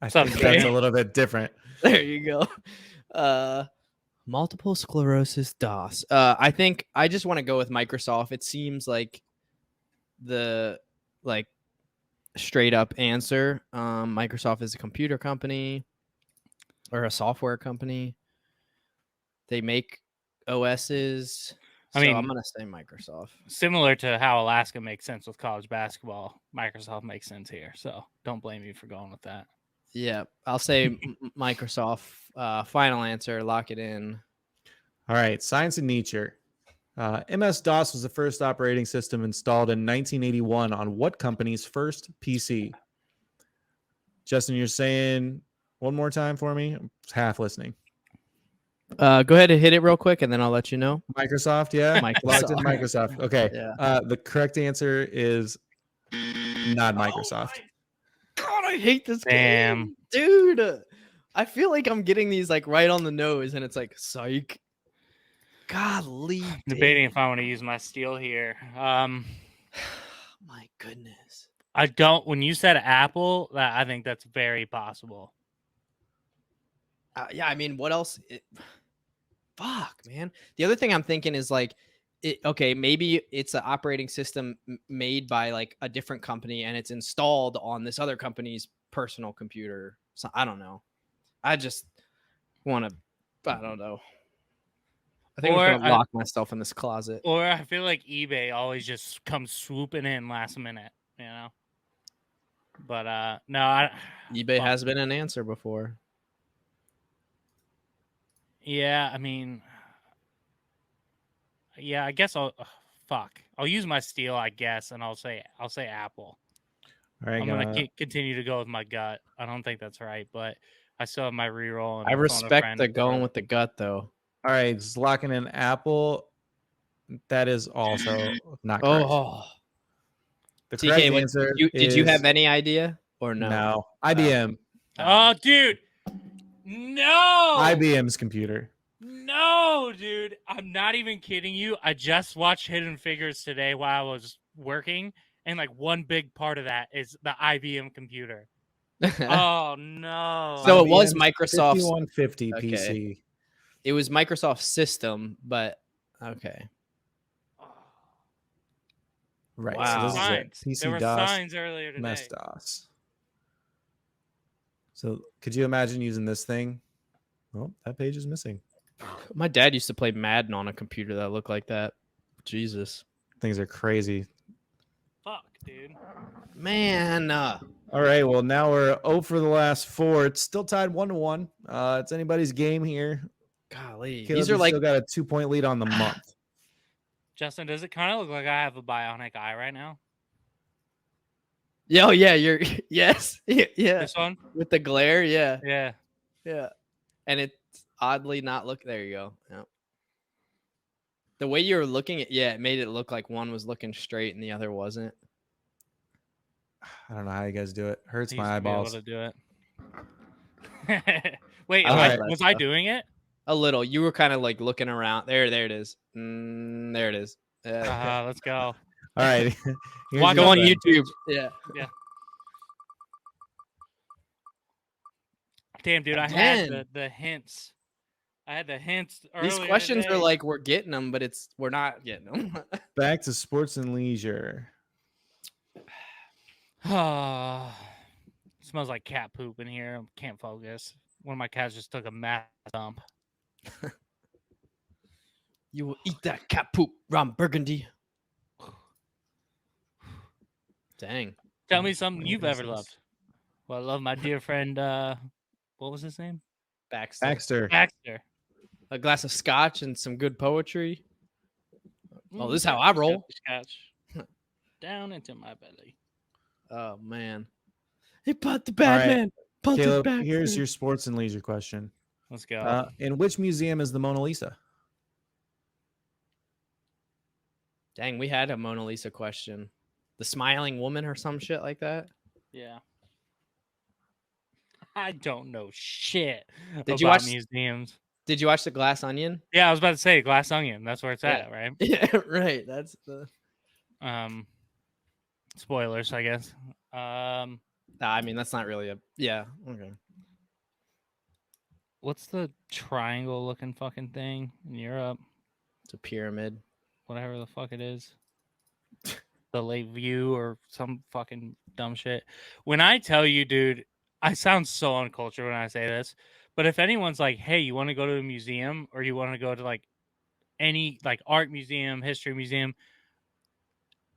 think that's a little bit different. There you go. Multiple sclerosis DOS. I think I just want to go with Microsoft. It seems like the straight up answer. Microsoft is a computer company or a software company. They make OSs. So I'm gonna say Microsoft. Similar to how Alaska makes sense with college basketball, Microsoft makes sense here. So don't blame me for going with that. Yeah, I'll say Microsoft. Final answer. Lock it in. All right. Science and nature. MS-DOS was the first operating system installed in 1981 on what company's first PC? Justin, you're saying one more time for me? I'm half listening. Go ahead and hit it real quick, and then I'll let you know. Microsoft, yeah? Microsoft. Okay. Yeah. The correct answer is not Microsoft. God, I hate this game. Dude. I feel like I'm getting these right on the nose, and it's psych. Golly. Debating if I want to use my steel here. My goodness. I don't. When you said Apple, I think that's very possible. Yeah, I mean, what else? Fuck, man. The other thing I'm thinking is maybe it's an operating system made by a different company, and it's installed on this other company's personal computer. So I don't know. I just want to. I don't know. I think I'm gonna lock myself in this closet. Or I feel like eBay always just comes swooping in last minute, But no, eBay has been an answer before. Yeah, I mean, I guess I'll use my steel, I guess, and I'll say Apple. All right, I'm gonna continue to go with my gut. I don't think that's right, but I still have my reroll. And I respect the going with the gut, though. All right, just locking in Apple. That is also not correct. The correct answer did you have any idea or no? No. IBM. Oh, dude. No. IBM's computer. No, dude. I'm not even kidding you. I just watched Hidden Figures today while I was working, and one big part of that is the IBM computer. Oh, no. So it was Microsoft's 5150 PC. It was Microsoft's system, but okay. Right. Wow. So this is there were DOS, signs earlier today. MS-DOS. So could you imagine using this thing? Well, that page is missing. My dad used to play Madden on a computer that looked like that. Jesus. Things are crazy. Fuck, dude. Man. All right. Well, now we're 0 for the last 4. It's still tied 1-1. It's anybody's game here. Golly. Caleb, these are still got a 2-point lead on the month. Justin, does it kind of look like I have a bionic eye right now? Yeah, you're yes. Yeah. This one? With the glare, yeah. Yeah. And it's oddly not there you go. Yeah. The way you were looking at, it made it look like one was looking straight and the other wasn't. I don't know how you guys do it. Hurts I my used to be able eyeballs. to do it. Wait, I was I doing it? A little. You were kind of like looking around. There it is. There it is. Let's go. All right. Watch Go on YouTube. Yeah. Damn, dude, I had the hints. I had the hints. These questions are like we're getting them, but we're not getting them. Back to sports and leisure. Smells like cat poop in here. Can't focus. One of my cats just took a massive dump. You will eat that cat poop, Ron Burgundy. Dang. Tell me something you've ever loved. Well, I love my dear friend. What was his name? Baxter. A glass of scotch and some good poetry. Oh, this is how I roll. Scotch down into my belly. Oh man. He put the Batman. Right. Caleb, here's your sports and leisure question. Let's go. In which museum is the Mona Lisa? Dang, we had a Mona Lisa question. The Smiling Woman or some shit like that? Yeah. I don't know shit Did about you watch museums. Did you watch The Glass Onion? Yeah, I was about to say Glass Onion. That's where it's at, right? Yeah, right. That's the spoilers, I guess. I mean, that's not really okay. What's the triangle looking fucking thing in Europe? It's a pyramid. Whatever the fuck it is. The Lake View or some fucking dumb shit. When I tell you, dude, I sound so uncultured when I say this, but if anyone's like, hey, you want to go to a museum or you want to go to like any like art museum, history museum,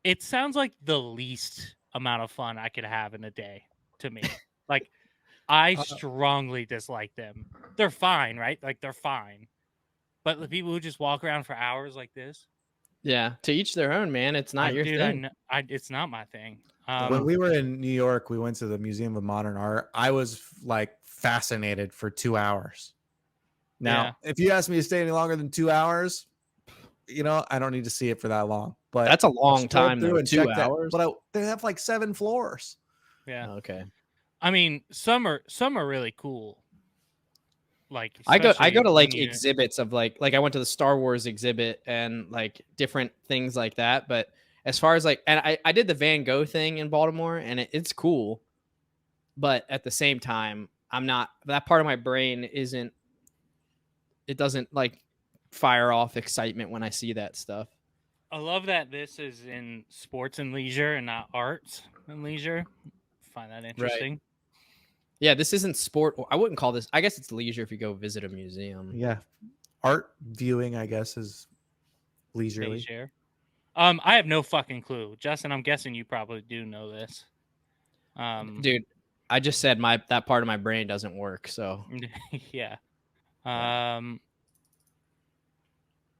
it sounds like the least amount of fun I could have in a day to me. Like, I strongly dislike them. They're fine, right? Like, they're fine. But the people who just walk around for hours like this. Yeah, to each their own, man. It's not your thing. It's not my thing. When we were in New York, we went to the Museum of Modern Art. I was like fascinated for 2 hours. Now, if you ask me to stay any longer than 2 hours, I don't need to see it for that long. But that's a long time, though. 2 hours. But they have like 7 floors. Yeah. Okay. I mean, some are really cool. Like I go to like exhibits of like I went to the Star Wars exhibit and like different things like that. But as far as like, and I did the Van Gogh thing in Baltimore, and it's cool. But at the same time, I'm not, that part of my brain isn't. It doesn't like fire off excitement when I see that stuff. I love that this is in sports and leisure and not arts and leisure. Find that interesting. Right. Yeah, this isn't sport. I wouldn't call this. I guess it's leisure if you go visit a museum. Yeah, art viewing, I guess, is leisurely. Leisure. I have no fucking clue, Justin. I'm guessing you probably do know this. Dude, I just said that part of my brain doesn't work. So yeah. I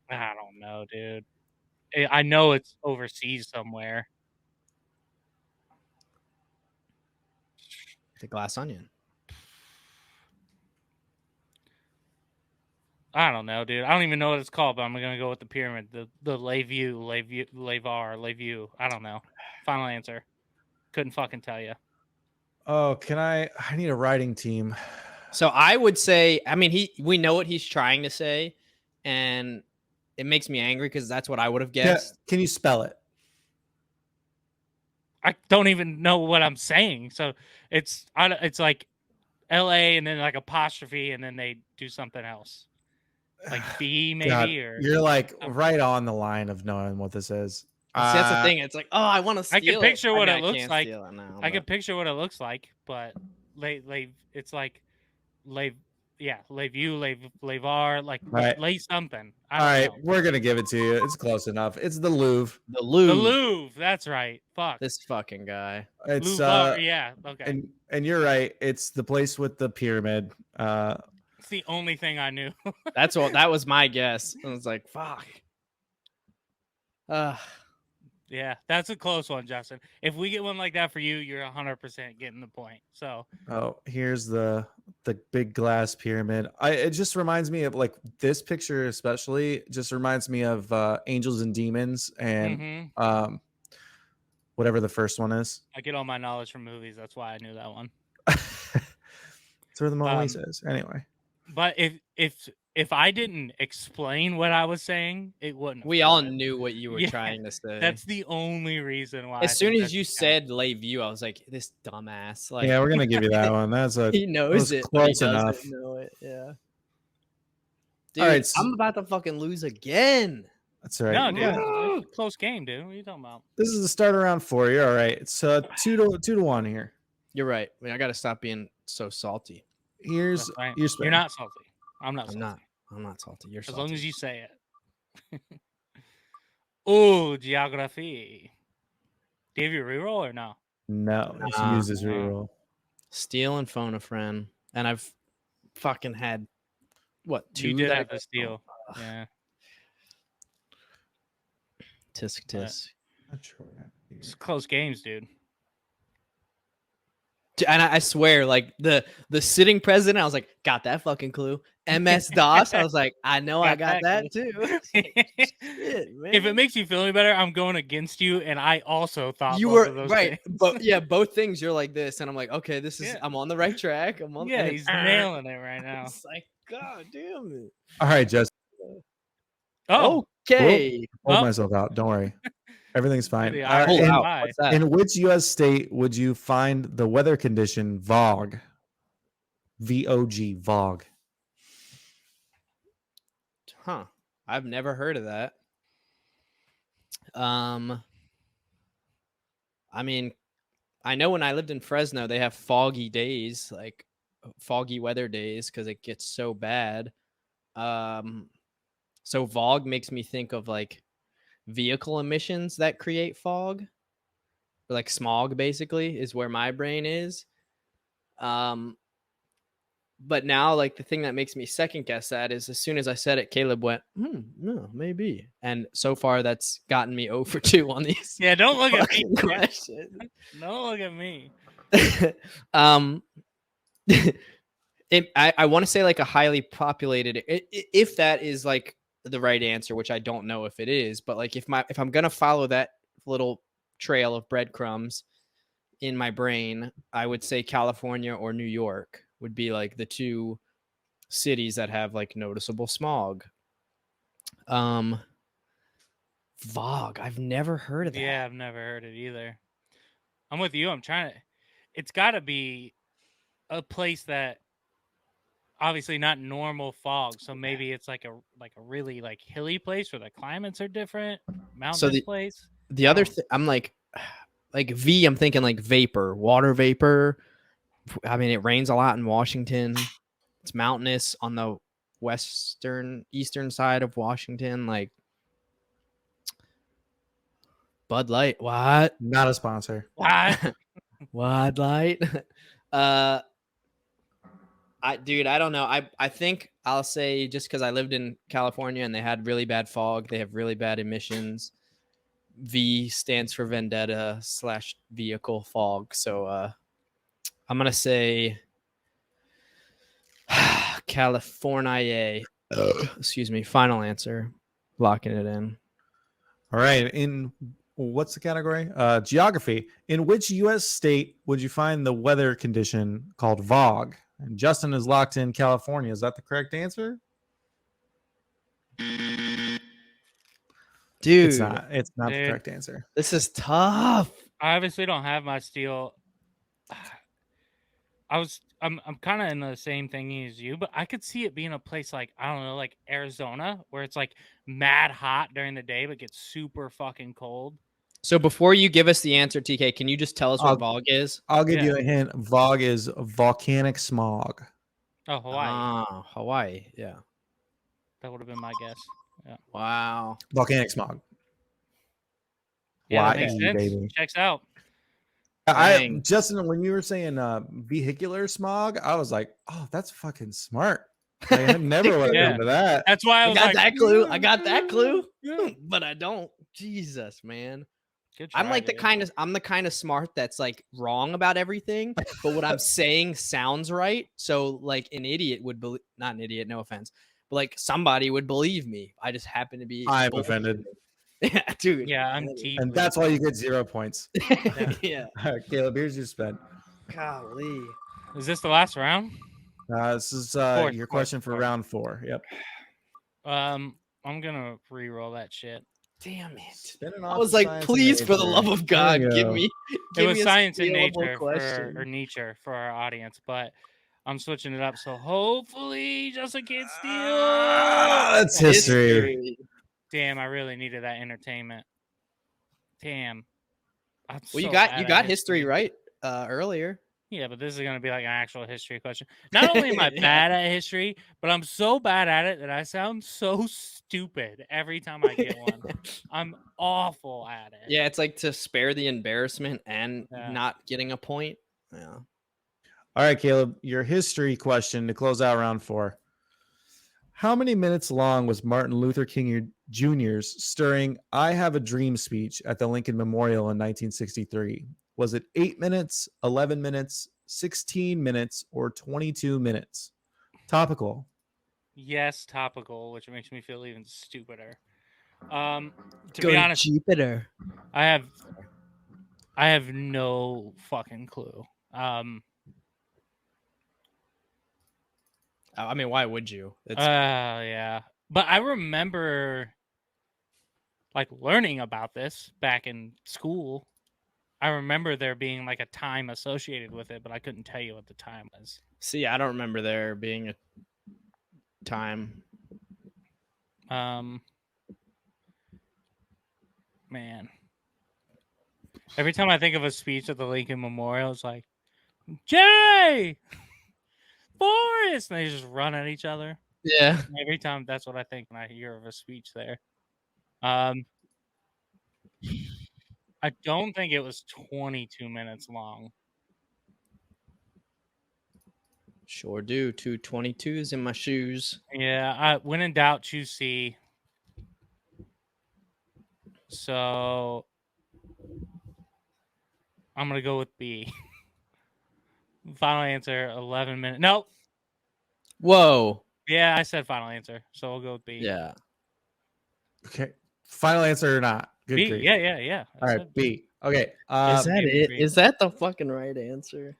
don't know, dude. I know it's overseas somewhere. The Glass Onion. I don't know, dude. I don't even know what it's called, but I'm gonna go with the pyramid, the Layview. I don't know. Final answer. Couldn't fucking tell you. Oh, I need a writing team. So I would say, I mean, we know what he's trying to say, and it makes me angry because that's what I would have guessed. Yeah. Can you spell it? I don't even know what I'm saying. So it's like L-A and then like apostrophe and then they do something else. Like B maybe. God, or you're like right on the line of knowing what this is. See, that's the thing. It's like, oh, I want to steal it. I can picture what it looks like. I can picture what it looks like, but it's like Layview, Lavar, like right. lay something. All right, we're gonna give it to you. It's close enough. It's the Louvre. The Louvre. The Louvre. That's right. Fuck this fucking guy. It's yeah. Okay. And you're right. It's the place with the pyramid. It's the only thing I knew. That was my guess. I was like, fuck. Yeah, that's a close one, Justin. If we get one like that for you, you're 100% getting the point. So, Oh, here's the big glass pyramid. It just reminds me of like this picture, especially just reminds me of Angels and Demons and whatever the first one is. I get all my knowledge from movies. That's why I knew that one. That's where the Mona Lisa is. Anyway, but if I didn't explain what I was saying, it wouldn't. We all knew what you were trying to say. That's the only reason why. As soon as you said Lakeview, I was like, this dumbass. Like, yeah, we're gonna give you that one. That's he knows it. Close enough. Know it. Yeah. Dude, all right, so, I'm about to fucking lose again. That's all right. No, dude. Close game, dude. What are you talking about? This is the start round for you. All right. It's 2-1 here. You're right. I mean, I got to stop being so salty. Here's right. You're not salty. I'm not salty. I'm not salty. You're salty. As long as you say it. Oh, geography. Do you have your reroll or no? No. You should use this reroll. Steal and phone a friend. And I've fucking had, what, 2? You did have to steal. Yeah. Tisk tisk. It's close games, dude. And I swear, like the sitting president, I was like, got that fucking clue. MS DOS, I was like, I know I got that too. Shit, man. If it makes you feel any better, I'm going against you, and I also thought you both were of those right. things. But yeah, both things. You're like this, and I'm like, okay, this is. I'm on the right track. I'm on. Yeah, he's nailing it right now. It's like, God damn it! All right, Justin. Oh, okay. Hold myself out. Don't worry. Everything's fine. What's that? In which U.S. state would you find the weather condition VOG? VOG, VOG. Huh. I've never heard of that. I mean, I know when I lived in Fresno, they have foggy days, like foggy weather days, because it gets so bad. So VOG makes me think of like vehicle emissions that create fog, or like smog, basically, is where my brain is. But now, like, the thing that makes me second guess that is as soon as I said it, Caleb went, no, maybe. And so far, that's gotten me 0 for 2 on these. Yeah, don't look at me. Questions. Don't look at me. I want to say like a highly populated, if that is like the right answer, which I don't know if it is, but like if I'm gonna follow that little trail of breadcrumbs in my brain, I would say California or New York would be like the 2 cities that have like noticeable smog. VOG, I've never heard of that. Yeah, I've never heard it either. I'm with you. It's got to be a place that obviously not normal fog, so maybe it's like a really like hilly place where the climates are different, mountainous place. The other thing, I'm like V, I'm thinking like vapor, water vapor. I mean, it rains a lot in Washington. It's mountainous on the eastern side of Washington. Like Bud Light, what? Not a sponsor. What? Bud Light. I don't know. I think I'll say, just because I lived in California and they had really bad fog, they have really bad emissions. V stands for vendetta / vehicle fog. So I'm gonna say California. Excuse me. Final answer. Locking it in. All right. In what's the category? Geography. In which U.S. state would you find the weather condition called VOG? And Justin is locked in California. Is that the correct answer? Dude, it's not the correct answer. This is tough. I obviously don't have my steel. I'm kind of in the same thing as you, but I could see it being a place like, I don't know, like Arizona, where it's like mad hot during the day but gets super fucking cold. So before you give us the answer, TK, can you just tell us what VOG is? I'll give you a hint. VOG is volcanic smog. Oh, Hawaii. Hawaii. Yeah. That would have been my guess. Yeah. Wow. Volcanic smog. Yeah, that makes sense. Baby. Checks out. Justin, when you were saying vehicular smog, I was like, oh, that's fucking smart. Like, I never would have into that. That's why I got that clue. I got that clue, but I don't. Jesus, man. Good try, I'm like dude. I'm the kind of smart that's like wrong about everything, but what I'm saying sounds right. So like an idiot would believe, not an idiot, no offense, but like somebody would believe me. I just happen to be I'm bullshitting. offended. Yeah, dude. Yeah, I'm deeply. And that's why you get 0 points. Yeah. All right, Caleb, here's your spin. Golly. Is this the last round? This is Fourth, your fourth, question for fourth. round 4. Yep. I'm gonna re-roll that shit. Damn it. Spinning I off was the like, science and please, for the nature. love of God, There we give go. me It was a science and scalable nature question. or nature for our audience, but I'm switching it up. So hopefully Justin can't steal. That's history. Damn, I really needed that entertainment. Damn. Well, so you bad got at history right earlier. Yeah, but this is going to be like an actual history question. Not only am I bad at history, but I'm so bad at it that I sound so stupid every time I get one. I'm awful at it. Yeah, it's like to spare the embarrassment and Yeah. not getting a point. Yeah. All right, Caleb, your history question to close out round 4. How many minutes long was Martin Luther King Jr.'s stirring I Have a Dream speech at the Lincoln Memorial in 1963? Was it 8 minutes, 11 minutes, 16 minutes, or 22 minutes? Topical. Yes, topical, which makes me feel even stupider. To Go be to honest, Jupiter. I have no fucking clue. I mean, why would you? Yeah. But I remember like learning about this back in school. I remember there being like a time associated with it, but I couldn't tell you what the time was. See, I don't remember there being a time. Man. Every time I think of a speech at the Lincoln Memorial, it's like, Jay! Forrest! And they just run at each other. Yeah. Every time, that's what I think when I hear of a speech there. I don't think it was 22 minutes long. Sure do. 2 22s in my shoes. Yeah, when in doubt, choose C. So I'm going to go with B. Final answer, 11 minutes. Nope. Whoa. Yeah, I said final answer, so we'll go with B. Yeah. Okay. Final answer or not? Good B. grief. Yeah. All right, B. Okay. Is that it? Is that the fucking right answer?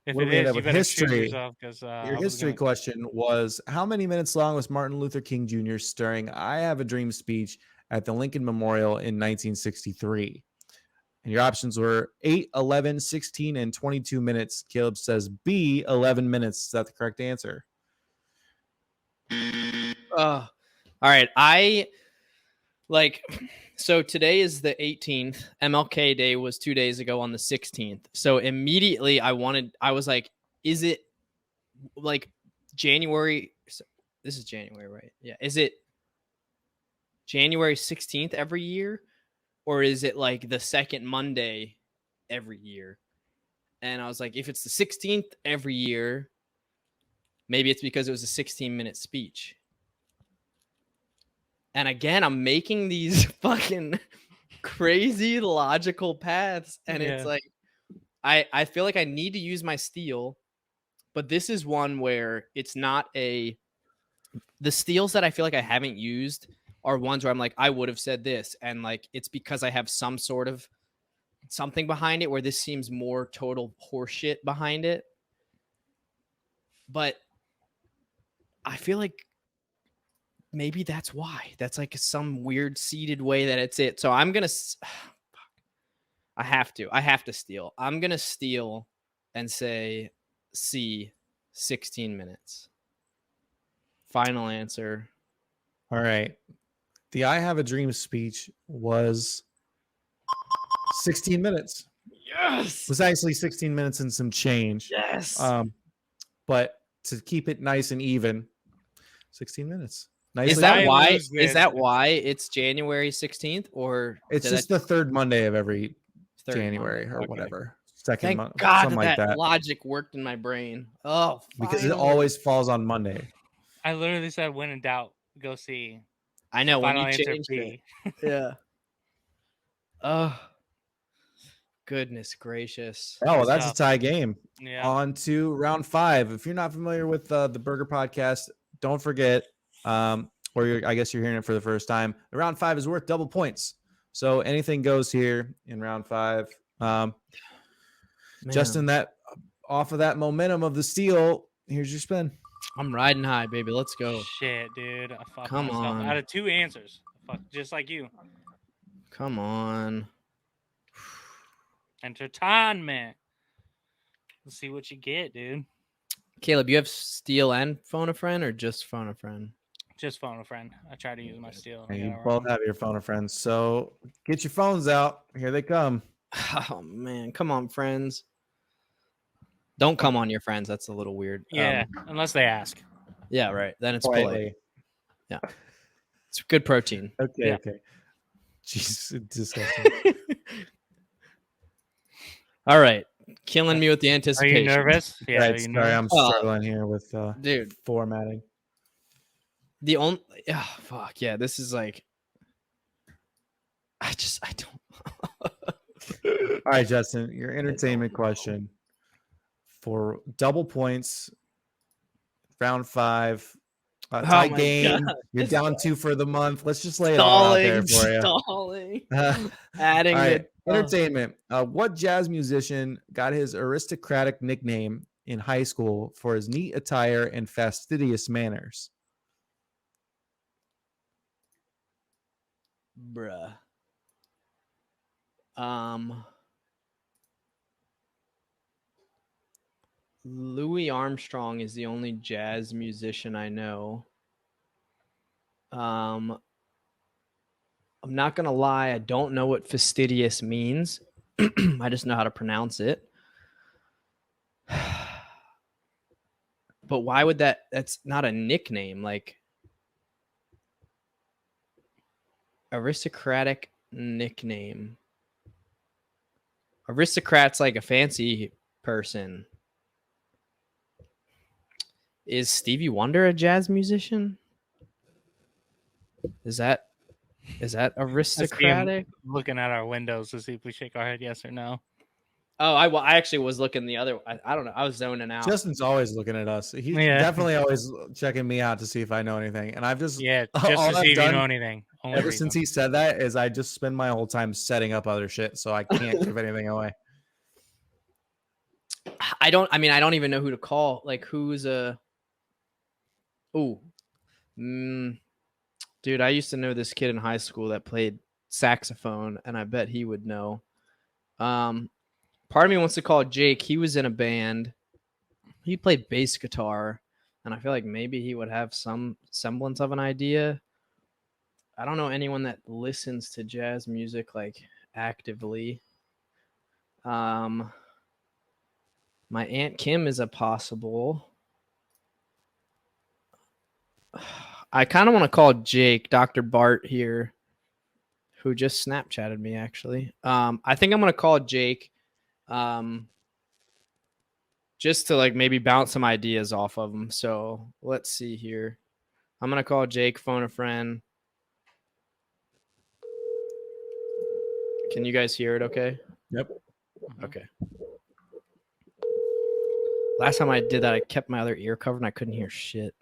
If What it do we end is, up you with? better History. choose yourself because Your history question was, how many minutes long was Martin Luther King Jr. stirring I Have a Dream speech at the Lincoln Memorial in 1963? And your options were 8, 11, 16, and 22 minutes. Caleb says B, 11 minutes. Is that the correct answer? All right. So today is the 18th. MLK Day was 2 days ago on the 16th. So immediately I was like, is it like January? This is January, right? Yeah. Is it January 16th every year? Or is it like the second Monday every year? And I was like, if it's the 16th every year, maybe it's because it was a 16-minute speech. And again, I'm making these fucking crazy logical paths. And it's like, I feel like I need to use my steal. But this is one where it's not the steals that I feel like I haven't used are ones where I'm like, I would have said this. And like, it's because I have some sort of something behind it where this seems more total horseshit behind it. But I feel like maybe that's why. That's like some weird seeded way that it's it. So I'm going to, I have to steal. I'm going to steal and say C, 16 minutes. Final answer. All right. The I Have a Dream speech was 16 minutes. Yes. It was actually 16 minutes and some change. Yes. But to keep it nice and even, 16 minutes. Nice. Is that why? Is that why it's January 16th, or it's just the third Monday of every January Monday. or whatever. Second Thank month. God something like that. logic worked in my brain. Oh, because it always falls on Monday. I literally said, when in doubt, go see. I know when Final you answer changed B. it. Yeah. goodness gracious. Oh, that's a tie game. Yeah. On to round 5. If you're not familiar with the Burger Podcast, don't forget, I guess you're hearing it for the first time. Round 5 is worth double points. So anything goes here in round 5. Justin, that off of that momentum of the steal, here's your spin. I'm riding high, baby. Let's go. Shit, dude. I fucked Come myself on. out of 2 answers. Just like you. Come on. Entertainment. Let's see what you get, dude. Caleb, you have steal and phone a friend or just phone a friend? Just phone a friend. I try to use my steal. You both have your phone a friend. So get your phones out. Here they come. Oh, man. Come on, friends. Don't come on your friends. That's a little weird. Yeah, unless they ask. Yeah, right. Then it's polite. Yeah. It's good protein. Okay. Jeez, it's disgusting. All right. Killing me with the anticipation. Are you nervous? Yeah. Right, sorry, I'm struggling here with dude formatting. The only fuck yeah, this is like I don't. All right, Justin, your entertainment question for double points, round 5, tie game. God. You're down 2 for the month. Let's just lay it all out there for you. Stalling. Adding it. Entertainment. What jazz musician got his aristocratic nickname in high school for his neat attire and fastidious manners? Bruh. Louis Armstrong is the only jazz musician I know. I'm not gonna lie, I don't know what fastidious means. I just know how to pronounce it. But why would that's not a nickname, like aristocratic nickname. Aristocrat's like a fancy person. Is Stevie Wonder a jazz musician? Is that aristocratic? Looking at our windows to see if we shake our head yes or no. Oh, I actually was looking the other. I don't know. I was zoning out. Justin's always looking at us. He's definitely always checking me out to see if I know anything. And I've just to see if you know anything. Ever since he said that is I just spend my whole time setting up other shit, so I can't give anything away. I don't even know who to call. Like who's a dude, I used to know this kid in high school that played saxophone, and I bet he would know. Part of me wants to call Jake. He was in a band. He played bass guitar, and I feel like maybe he would have some semblance of an idea. I don't know anyone that listens to jazz music like actively. My Aunt Kim is a possible. I kind of want to call Jake, Dr. Bart here, who just Snapchatted me, actually. I think I'm going to call Jake just to like maybe bounce some ideas off of him. So let's see here. I'm going to call Jake, phone a friend. Can you guys hear it okay? Yep. Okay. Last time I did that, I kept my other ear covered and I couldn't hear shit.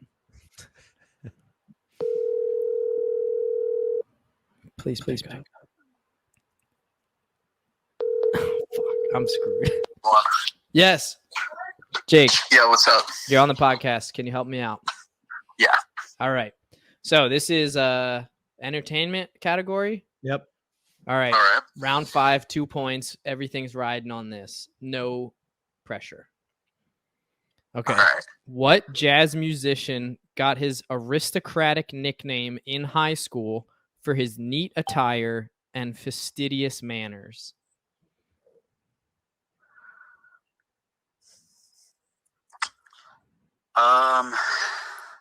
Please back up. Oh, fuck. I'm screwed. Yes. Jake. Yeah, what's up? You're on the podcast. Can you help me out? Yeah. All right. So this is entertainment category. Yep. All right. All right. Round 5, 2 points. Everything's riding on this. No pressure. Okay. All right. What jazz musician got his aristocratic nickname in high school for his neat attire and fastidious manners?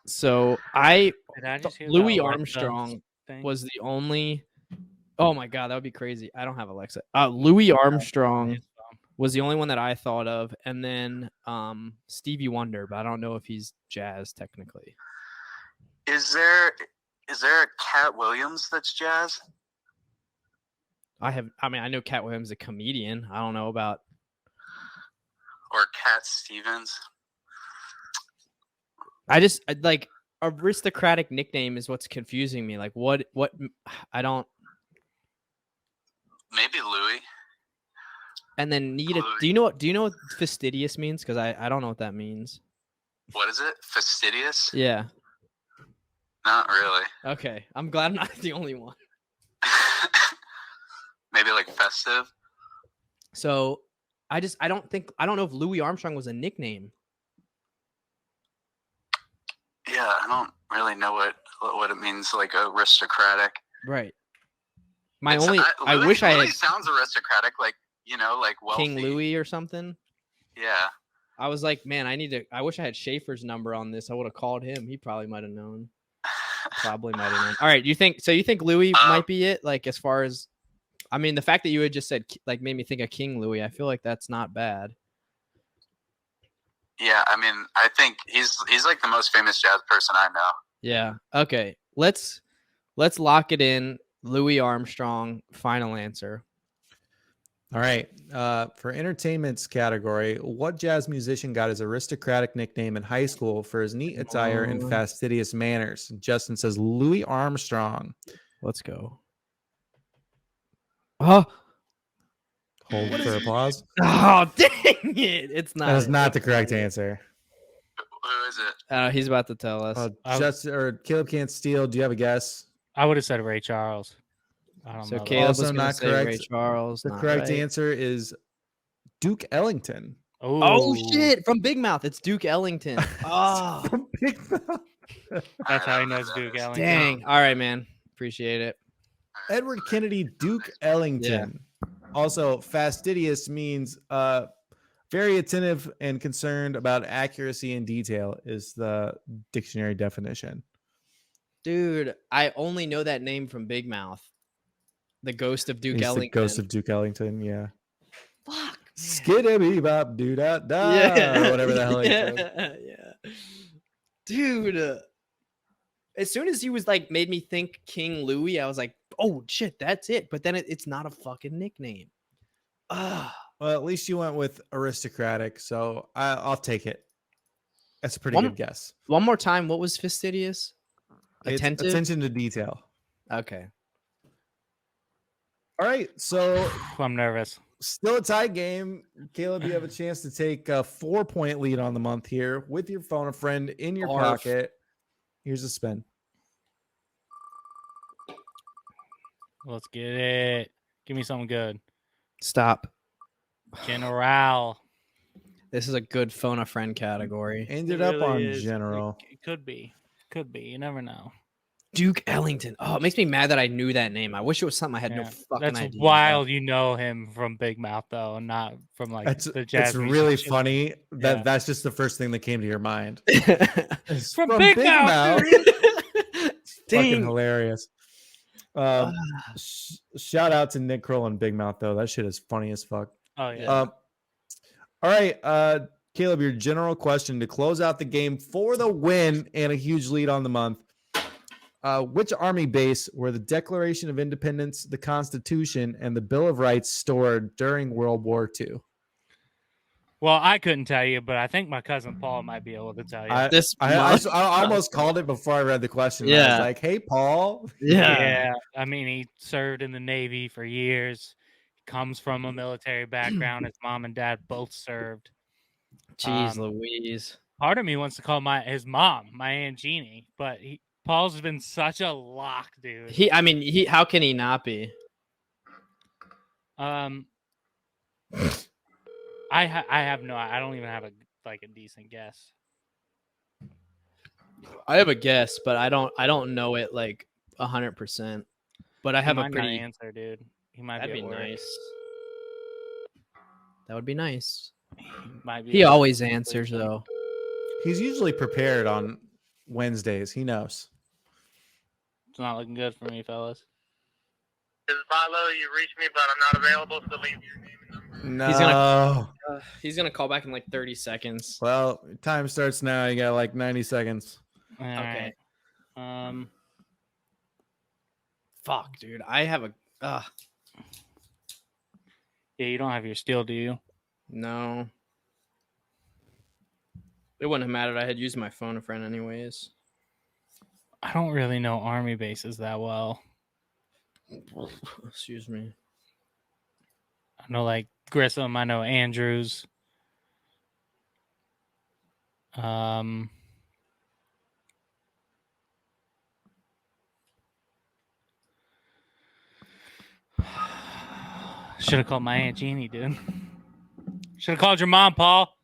So Louis Armstrong was the only. Oh my God, that would be crazy. I don't have Alexa. Louis Armstrong was the only one that I thought of, and then Stevie Wonder, but I don't know if he's jazz technically. Is there a Cat Williams that's jazz? I know Cat Williams is a comedian. I don't know about. Or Cat Stevens. Like aristocratic nickname is what's confusing me. Like what I don't. Maybe Louis. And then do you know what fastidious means? Because I don't know what that means. What is it? Fastidious? Yeah. Not really. Okay. I'm glad I'm not the only one. Maybe like festive. So I don't know if Louis Armstrong was a nickname. Yeah, I don't really know what it means, like aristocratic. Right. I wish I had. Sounds aristocratic, like like wealthy. King Louis or something. Yeah. I was like, man, I wish I had Schaefer's number on this. I would have called him. He probably might have known. Probably might have known. All right, you think Louis might be it? Like as far as, I mean, the fact that you had just said like made me think of King Louis. I feel like that's not bad. Yeah, I mean, I think he's like the most famous jazz person I know. Yeah. Okay. Let's lock it in. Louis Armstrong. Final answer. All right. For entertainment's category, what jazz musician got his aristocratic nickname in high school for his neat attire and fastidious manners? Justin says Louis Armstrong. Let's go. Oh. Hold for applause. Oh, dang it. It's not. That is not the correct answer. Who is it? He's about to tell us. Justin or Caleb can't steal. Do you have a guess? I would have said Ray Charles. I don't know. Caleb also was not say correct. Ray Charles. The correct answer is Duke Ellington. Oh shit! From Big Mouth, it's Duke Ellington. Oh, From Big Mouth. That's how he knows Duke Ellington. Dang! All right, man. Appreciate it. Edward Kennedy Duke Ellington. Yeah. Also, fastidious means very attentive and concerned about accuracy and detail is the dictionary definition. Dude, I only know that name from Big Mouth. The ghost of Duke Ellington. The ghost of Duke Ellington, yeah. Fuck. Skiddy bop doo da da. Yeah. Whatever the hell he said. Yeah. Dude. As soon as he was like made me think King Louis, I was like, oh shit, that's it. But then it's not a fucking nickname. Well, at least you went with aristocratic, so I'll take it. That's a pretty good guess. One more time, what was fastidious? Attentive? Attention to detail. Okay. All right, so I'm nervous. Still a tie game. Caleb, you have a chance to take a 4-point lead on the month here with your phone a friend in your pocket. Here's a spin. Let's get it. Give me something good. Stop. General. This is a good phone a friend category. Ended up on general. It could be. Could be. You never know. Duke Ellington. Oh, it makes me mad that I knew that name. I wish it was something I had no fucking idea. That's wild. You know him from Big Mouth though, and not from like the jazz. It's really funny that that's just the first thing that came to your mind. from Big Mouth. It's fucking hilarious. Shout out to Nick Kroll and Big Mouth though. That shit is funny as fuck. Oh yeah. All right, Caleb, your general question to close out the game for the win and a huge lead on the month. Which army base were the Declaration of Independence, the Constitution, and the Bill of Rights stored during World War II? Well, I couldn't tell you, but I think my cousin Paul might be able to tell you. I almost called it before I read the question. Yeah. I was like, hey, Paul. Yeah. I mean, he served in the Navy for years. He comes from a military background. His mom and dad both served. Jeez Louise. Part of me wants to call his mom, my Aunt Jeannie, but Paul's been such a lock, dude. How can he not be? I don't even have a decent guess. I have a guess, but I don't know it like 100%. But I have a pretty answer, dude. He might be nice. That would be nice. He always answers though. He's usually prepared on Wednesdays. He knows. It's not looking good for me, fellas. This is Milo. You reached me, but I'm not available, so leave your name and number. No. He's gonna call back in like 30 seconds. Well, time starts now. You got like 90 seconds. Okay. Fuck, dude. I have a. Yeah, you don't have your steel, do you? No. It wouldn't have mattered. I had used my phone a friend anyways. I don't really know army bases that well. Excuse me. I know like Grissom. I know Andrews. Should have called my Aunt Jeannie, dude. Should have called your mom, Paul.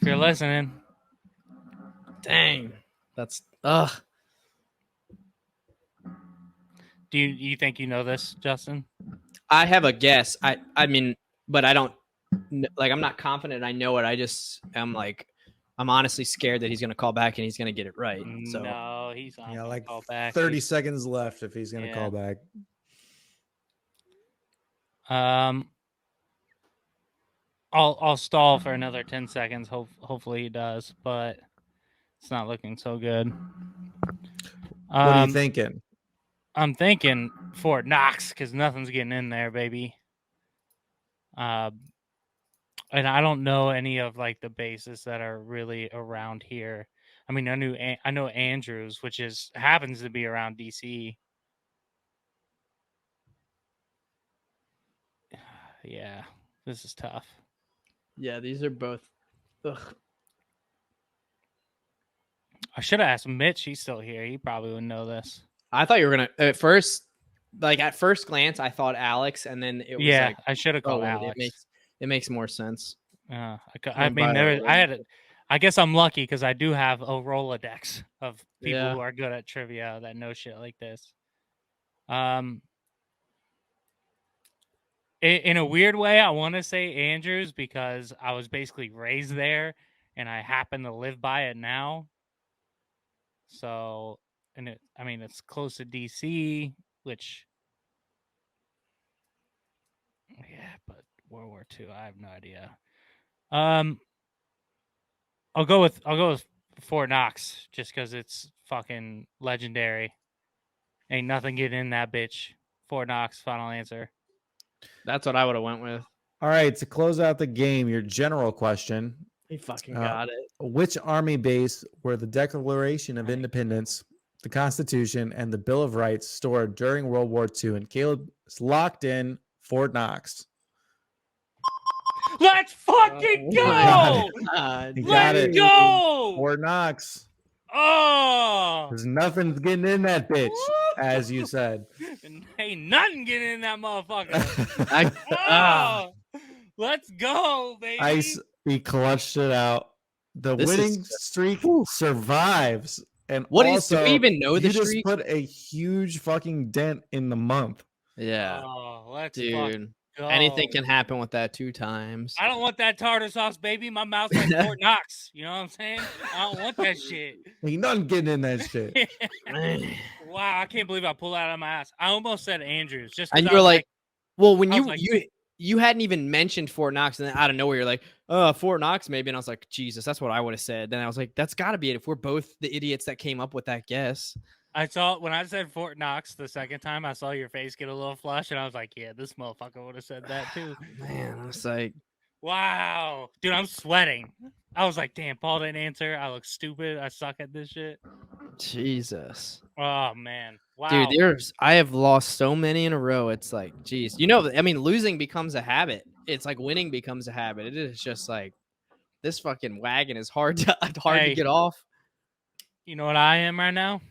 If you're listening. Dang. That's ugh. Do you think you know this, Justin? I have a guess. I mean, but I don't like. I'm not confident I know it. I just am like, I'm honestly scared that he's gonna call back and he's gonna get it right. So No, he's not gonna like call back. 30 seconds left if he's going to call back. I'll stall for another 10 seconds. Hopefully he does, but it's not looking so good. What are you thinking? I'm thinking Fort Knox because nothing's getting in there, baby. And I don't know any of like the bases that are really around here. I mean, I know Andrews, which happens to be around DC. Yeah, this is tough. yeah, these are both. Ugh. I should have asked Mitch. He's still here. He probably would know this. I thought you were gonna at first, like at first glance, I thought Alex, and then it was like I should have called Alex. It makes more sense. I mean, I guess I'm lucky because I do have a Rolodex of people who are good at trivia that know shit like this. In a weird way, I want to say Andrews because I was basically raised there and I happen to live by it now. So, it's close to DC, which, yeah, but World War II, I have no idea. I'll go with Fort Knox just because it's fucking legendary. Ain't nothing getting in that bitch. Fort Knox, final answer. That's what I would have went with. All right, to close out the game, your general question. He fucking got it. Which army base were the Declaration of Independence, the Constitution, and the Bill of Rights stored during World War II? And Caleb is locked in Fort Knox. Let's fucking go! Let's go! Fort Knox. Oh! There's nothing's getting in that bitch, as you said. Ain't nothing getting in that motherfucker. Let's go, baby. Ice, he clutched it out. The winning streak survives. And do we even know the streak? streak? You just put a huge fucking dent in the month. Yeah. Oh, let's dude. go. Anything can happen with that 2 times. I don't want that tartar sauce, baby. My mouth's like Fort Knox. You know what I'm saying? I don't want that shit. Ain't nothing getting in that shit. Wow, I can't believe I pulled that out of my ass. I almost said Andrews. And you were like, well, when you hadn't even mentioned Fort Knox, and then out of nowhere you're like, Fort Knox maybe, and I was like, Jesus, that's what I would have said. Then I was like, that's got to be it if we're both the idiots that came up with that guess. I saw when I said Fort Knox the second time, I saw your face get a little flush, and I was like, yeah, this motherfucker would have said that too. Man, I was like, wow, dude, I'm sweating. I was like, damn, Paul didn't answer. I look stupid. I suck at this shit. Jesus. Oh man. Wow. Dude, I have lost so many in a row. It's like, geez. Losing becomes a habit. It's like winning becomes a habit. It is just like this fucking wagon is hard to get off. You know what I am right now?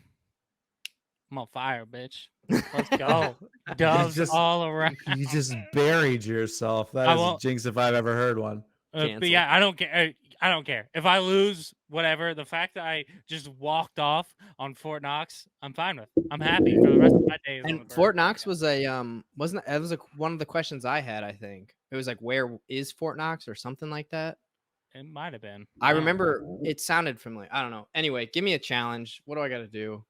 I'm on fire, bitch. Let's go. Doves all around. You just buried yourself. That is a jinx if I've ever heard one. But yeah, I don't care. I don't care. If I lose, whatever. The fact that I just walked off on Fort Knox, I'm fine with. I'm happy for the rest of my days. And Fort Knox was one of the questions I had, I think. It was like, where is Fort Knox or something like that? It might have been. I remember it sounded familiar. I don't know. Anyway, give me a challenge. What do I got to do?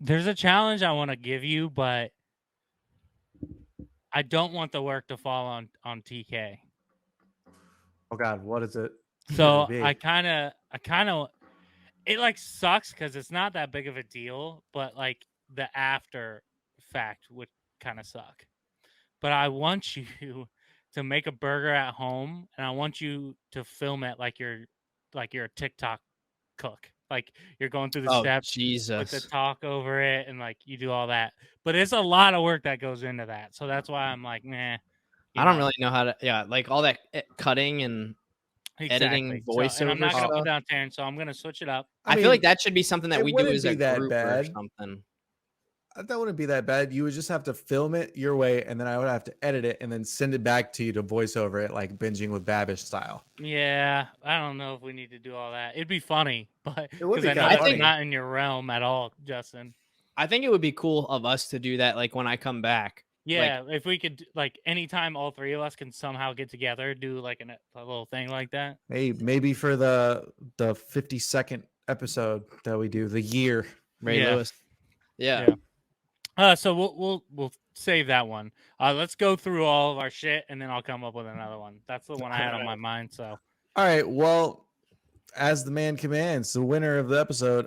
There's a challenge I want to give you, but I don't want the work to fall on TK. Oh God, what is it? So I kind of, it like sucks because it's not that big of a deal, but like the after fact would kind of suck. but I want you to make a burger at home, and I want you to film it like you're a TikTok cook. Like you're going through the Oh, steps with the Jesus. talk over it, and like you do all that. But it's a lot of work that goes into that. So that's why I'm like, nah. I don't really know how to, like all that cutting and editing So, and I'm voiceover not going to stuff. put down Taryn, so I'm going to switch it up. I feel like that should be something that it we do wouldn't as a be that group or bad. something. That wouldn't be that bad. You would just have to film it your way, and then I would have to edit it and then send it back to you to voice over it, like binging with Babish style. Yeah, I don't know if we need to do all that. It'd be funny, but It would be because I know kinda that's funny. not in your realm at all, Justin. I think it would be cool of us to do that, like when I come back. Yeah, if we could, like, anytime all three of us can somehow get together, do like a little thing like that. Hey, maybe for the 52nd episode that we do, the year. Ray Yeah. Lewis. Yeah. So we'll save that one. Let's go through all of our shit, and then I'll come up with another one. That's the one I had on my mind. So, All right. Well, as the man commands, the winner of the episode.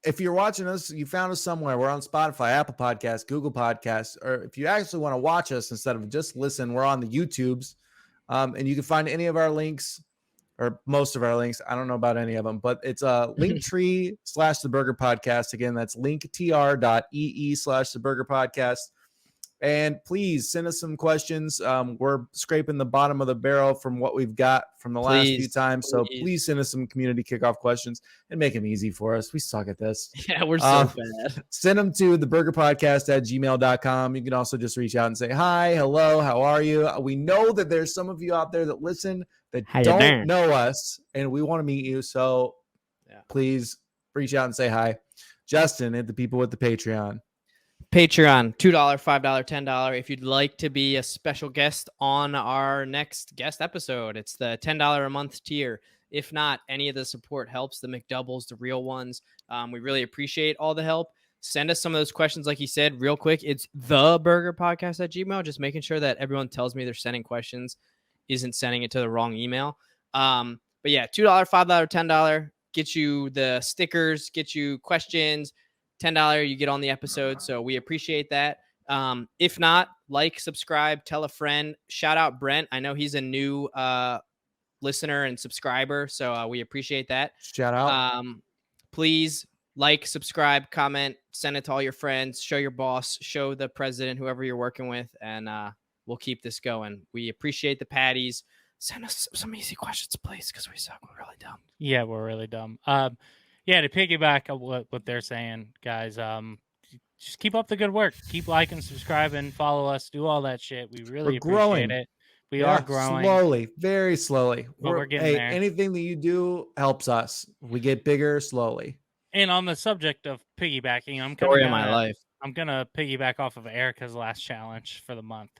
If you're watching us, you found us somewhere. We're on Spotify, Apple Podcasts, Google Podcasts, or if you actually want to watch us instead of just listen, we're on the YouTubes. And you can find any of our links or most of our links. I don't know about any of them, but it's a Linktree/The Burger Podcast. Again, that's linktr.ee/The Burger Podcast. And please send us some questions. We're scraping the bottom of the barrel from what we've got from the last few times. So please send us some community kickoff questions and make them easy for us. We suck at this. Yeah, we're so bad. Send them to theburgerpodcast@gmail.com. You can also just reach out and say, hi, hello, how are you? We know that there's some of you out there that listen that don't know us, and we want to meet you. So please reach out and say hi. Justin, and the people with the Patreon. $2, $5, $10. If you'd like to be a special guest on our next guest episode, it's the $10 a month tier. If not, any of the support helps. The McDoubles, the real ones. We really appreciate all the help. Send us some of those questions, like you said, real quick. It's theburgerpodcast@gmail. Just making sure that everyone tells me they're sending questions, isn't sending it to the wrong email. But yeah, $2, $5, $10 get you the stickers, get you questions. $10 you get on the episode, so we appreciate that. If not, like, subscribe, tell a friend. Shout out Brent. I know he's a new listener and subscriber, so we appreciate that. Shout out. Please like, subscribe, comment, send it to all your friends, show your boss, show the president, whoever you're working with, and we'll keep this going. We appreciate the patties. Send us some easy questions, please, because we suck. We're really dumb. Yeah, we're really dumb. Yeah, to piggyback on what they're saying, guys, just keep up the good work. Keep liking, subscribing, follow us, do all that shit. We really appreciate it. We are growing. Slowly, very slowly. But we're getting there. Anything that you do helps us. We get bigger slowly. And on the subject of piggybacking, I'm gonna piggyback off of Erica's last challenge for the month.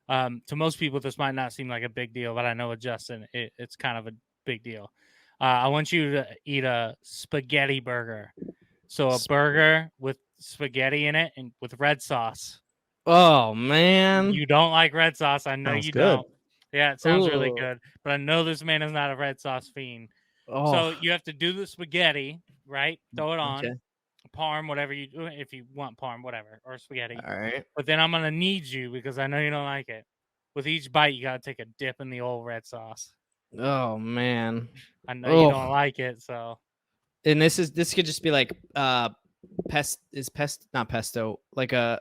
To most people, this might not seem like a big deal, but I know with Justin, it's kind of a big deal. I want you to eat a spaghetti burger. So a burger with spaghetti in it and with red sauce. Oh, man. You don't like red sauce. I know Sounds you good. don't. Yeah, it sounds really good. But I know this man is not a red sauce fiend. Oh. So you have to do the spaghetti, right? Throw it on. Okay. Parm, whatever you do. If you want parm, whatever. Or spaghetti. All right. But then I'm going to need you, because I know you don't like it. With each bite, you got to take a dip in the old red sauce. Oh, man. I know you don't like it, so. And this could just be like not pesto, like a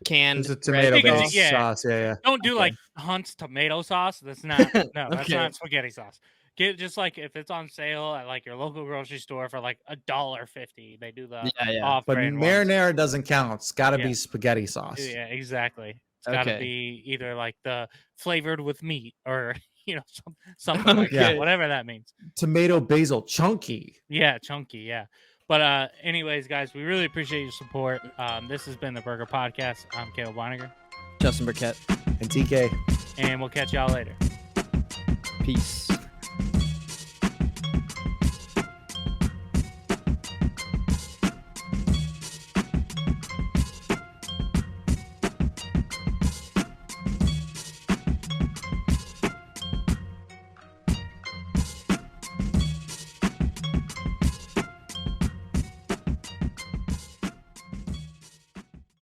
canned It's a tomato-based yeah. sauce. Yeah. Don't do like Hunt's tomato sauce. That's not that's not spaghetti sauce. Get just like if it's on sale at like your local grocery store for like $1.50. They do the But marinara doesn't count. It's got to be spaghetti sauce. Yeah, exactly. It's got to be either like the flavored with meat or something like that, whatever that means. Tomato basil chunky. Yeah, chunky. Yeah. But anyways, guys, we really appreciate your support. This has been the Burger Podcast. I'm Caleb Weiniger. Justin Burkett. And TK. And we'll catch y'all later. Peace.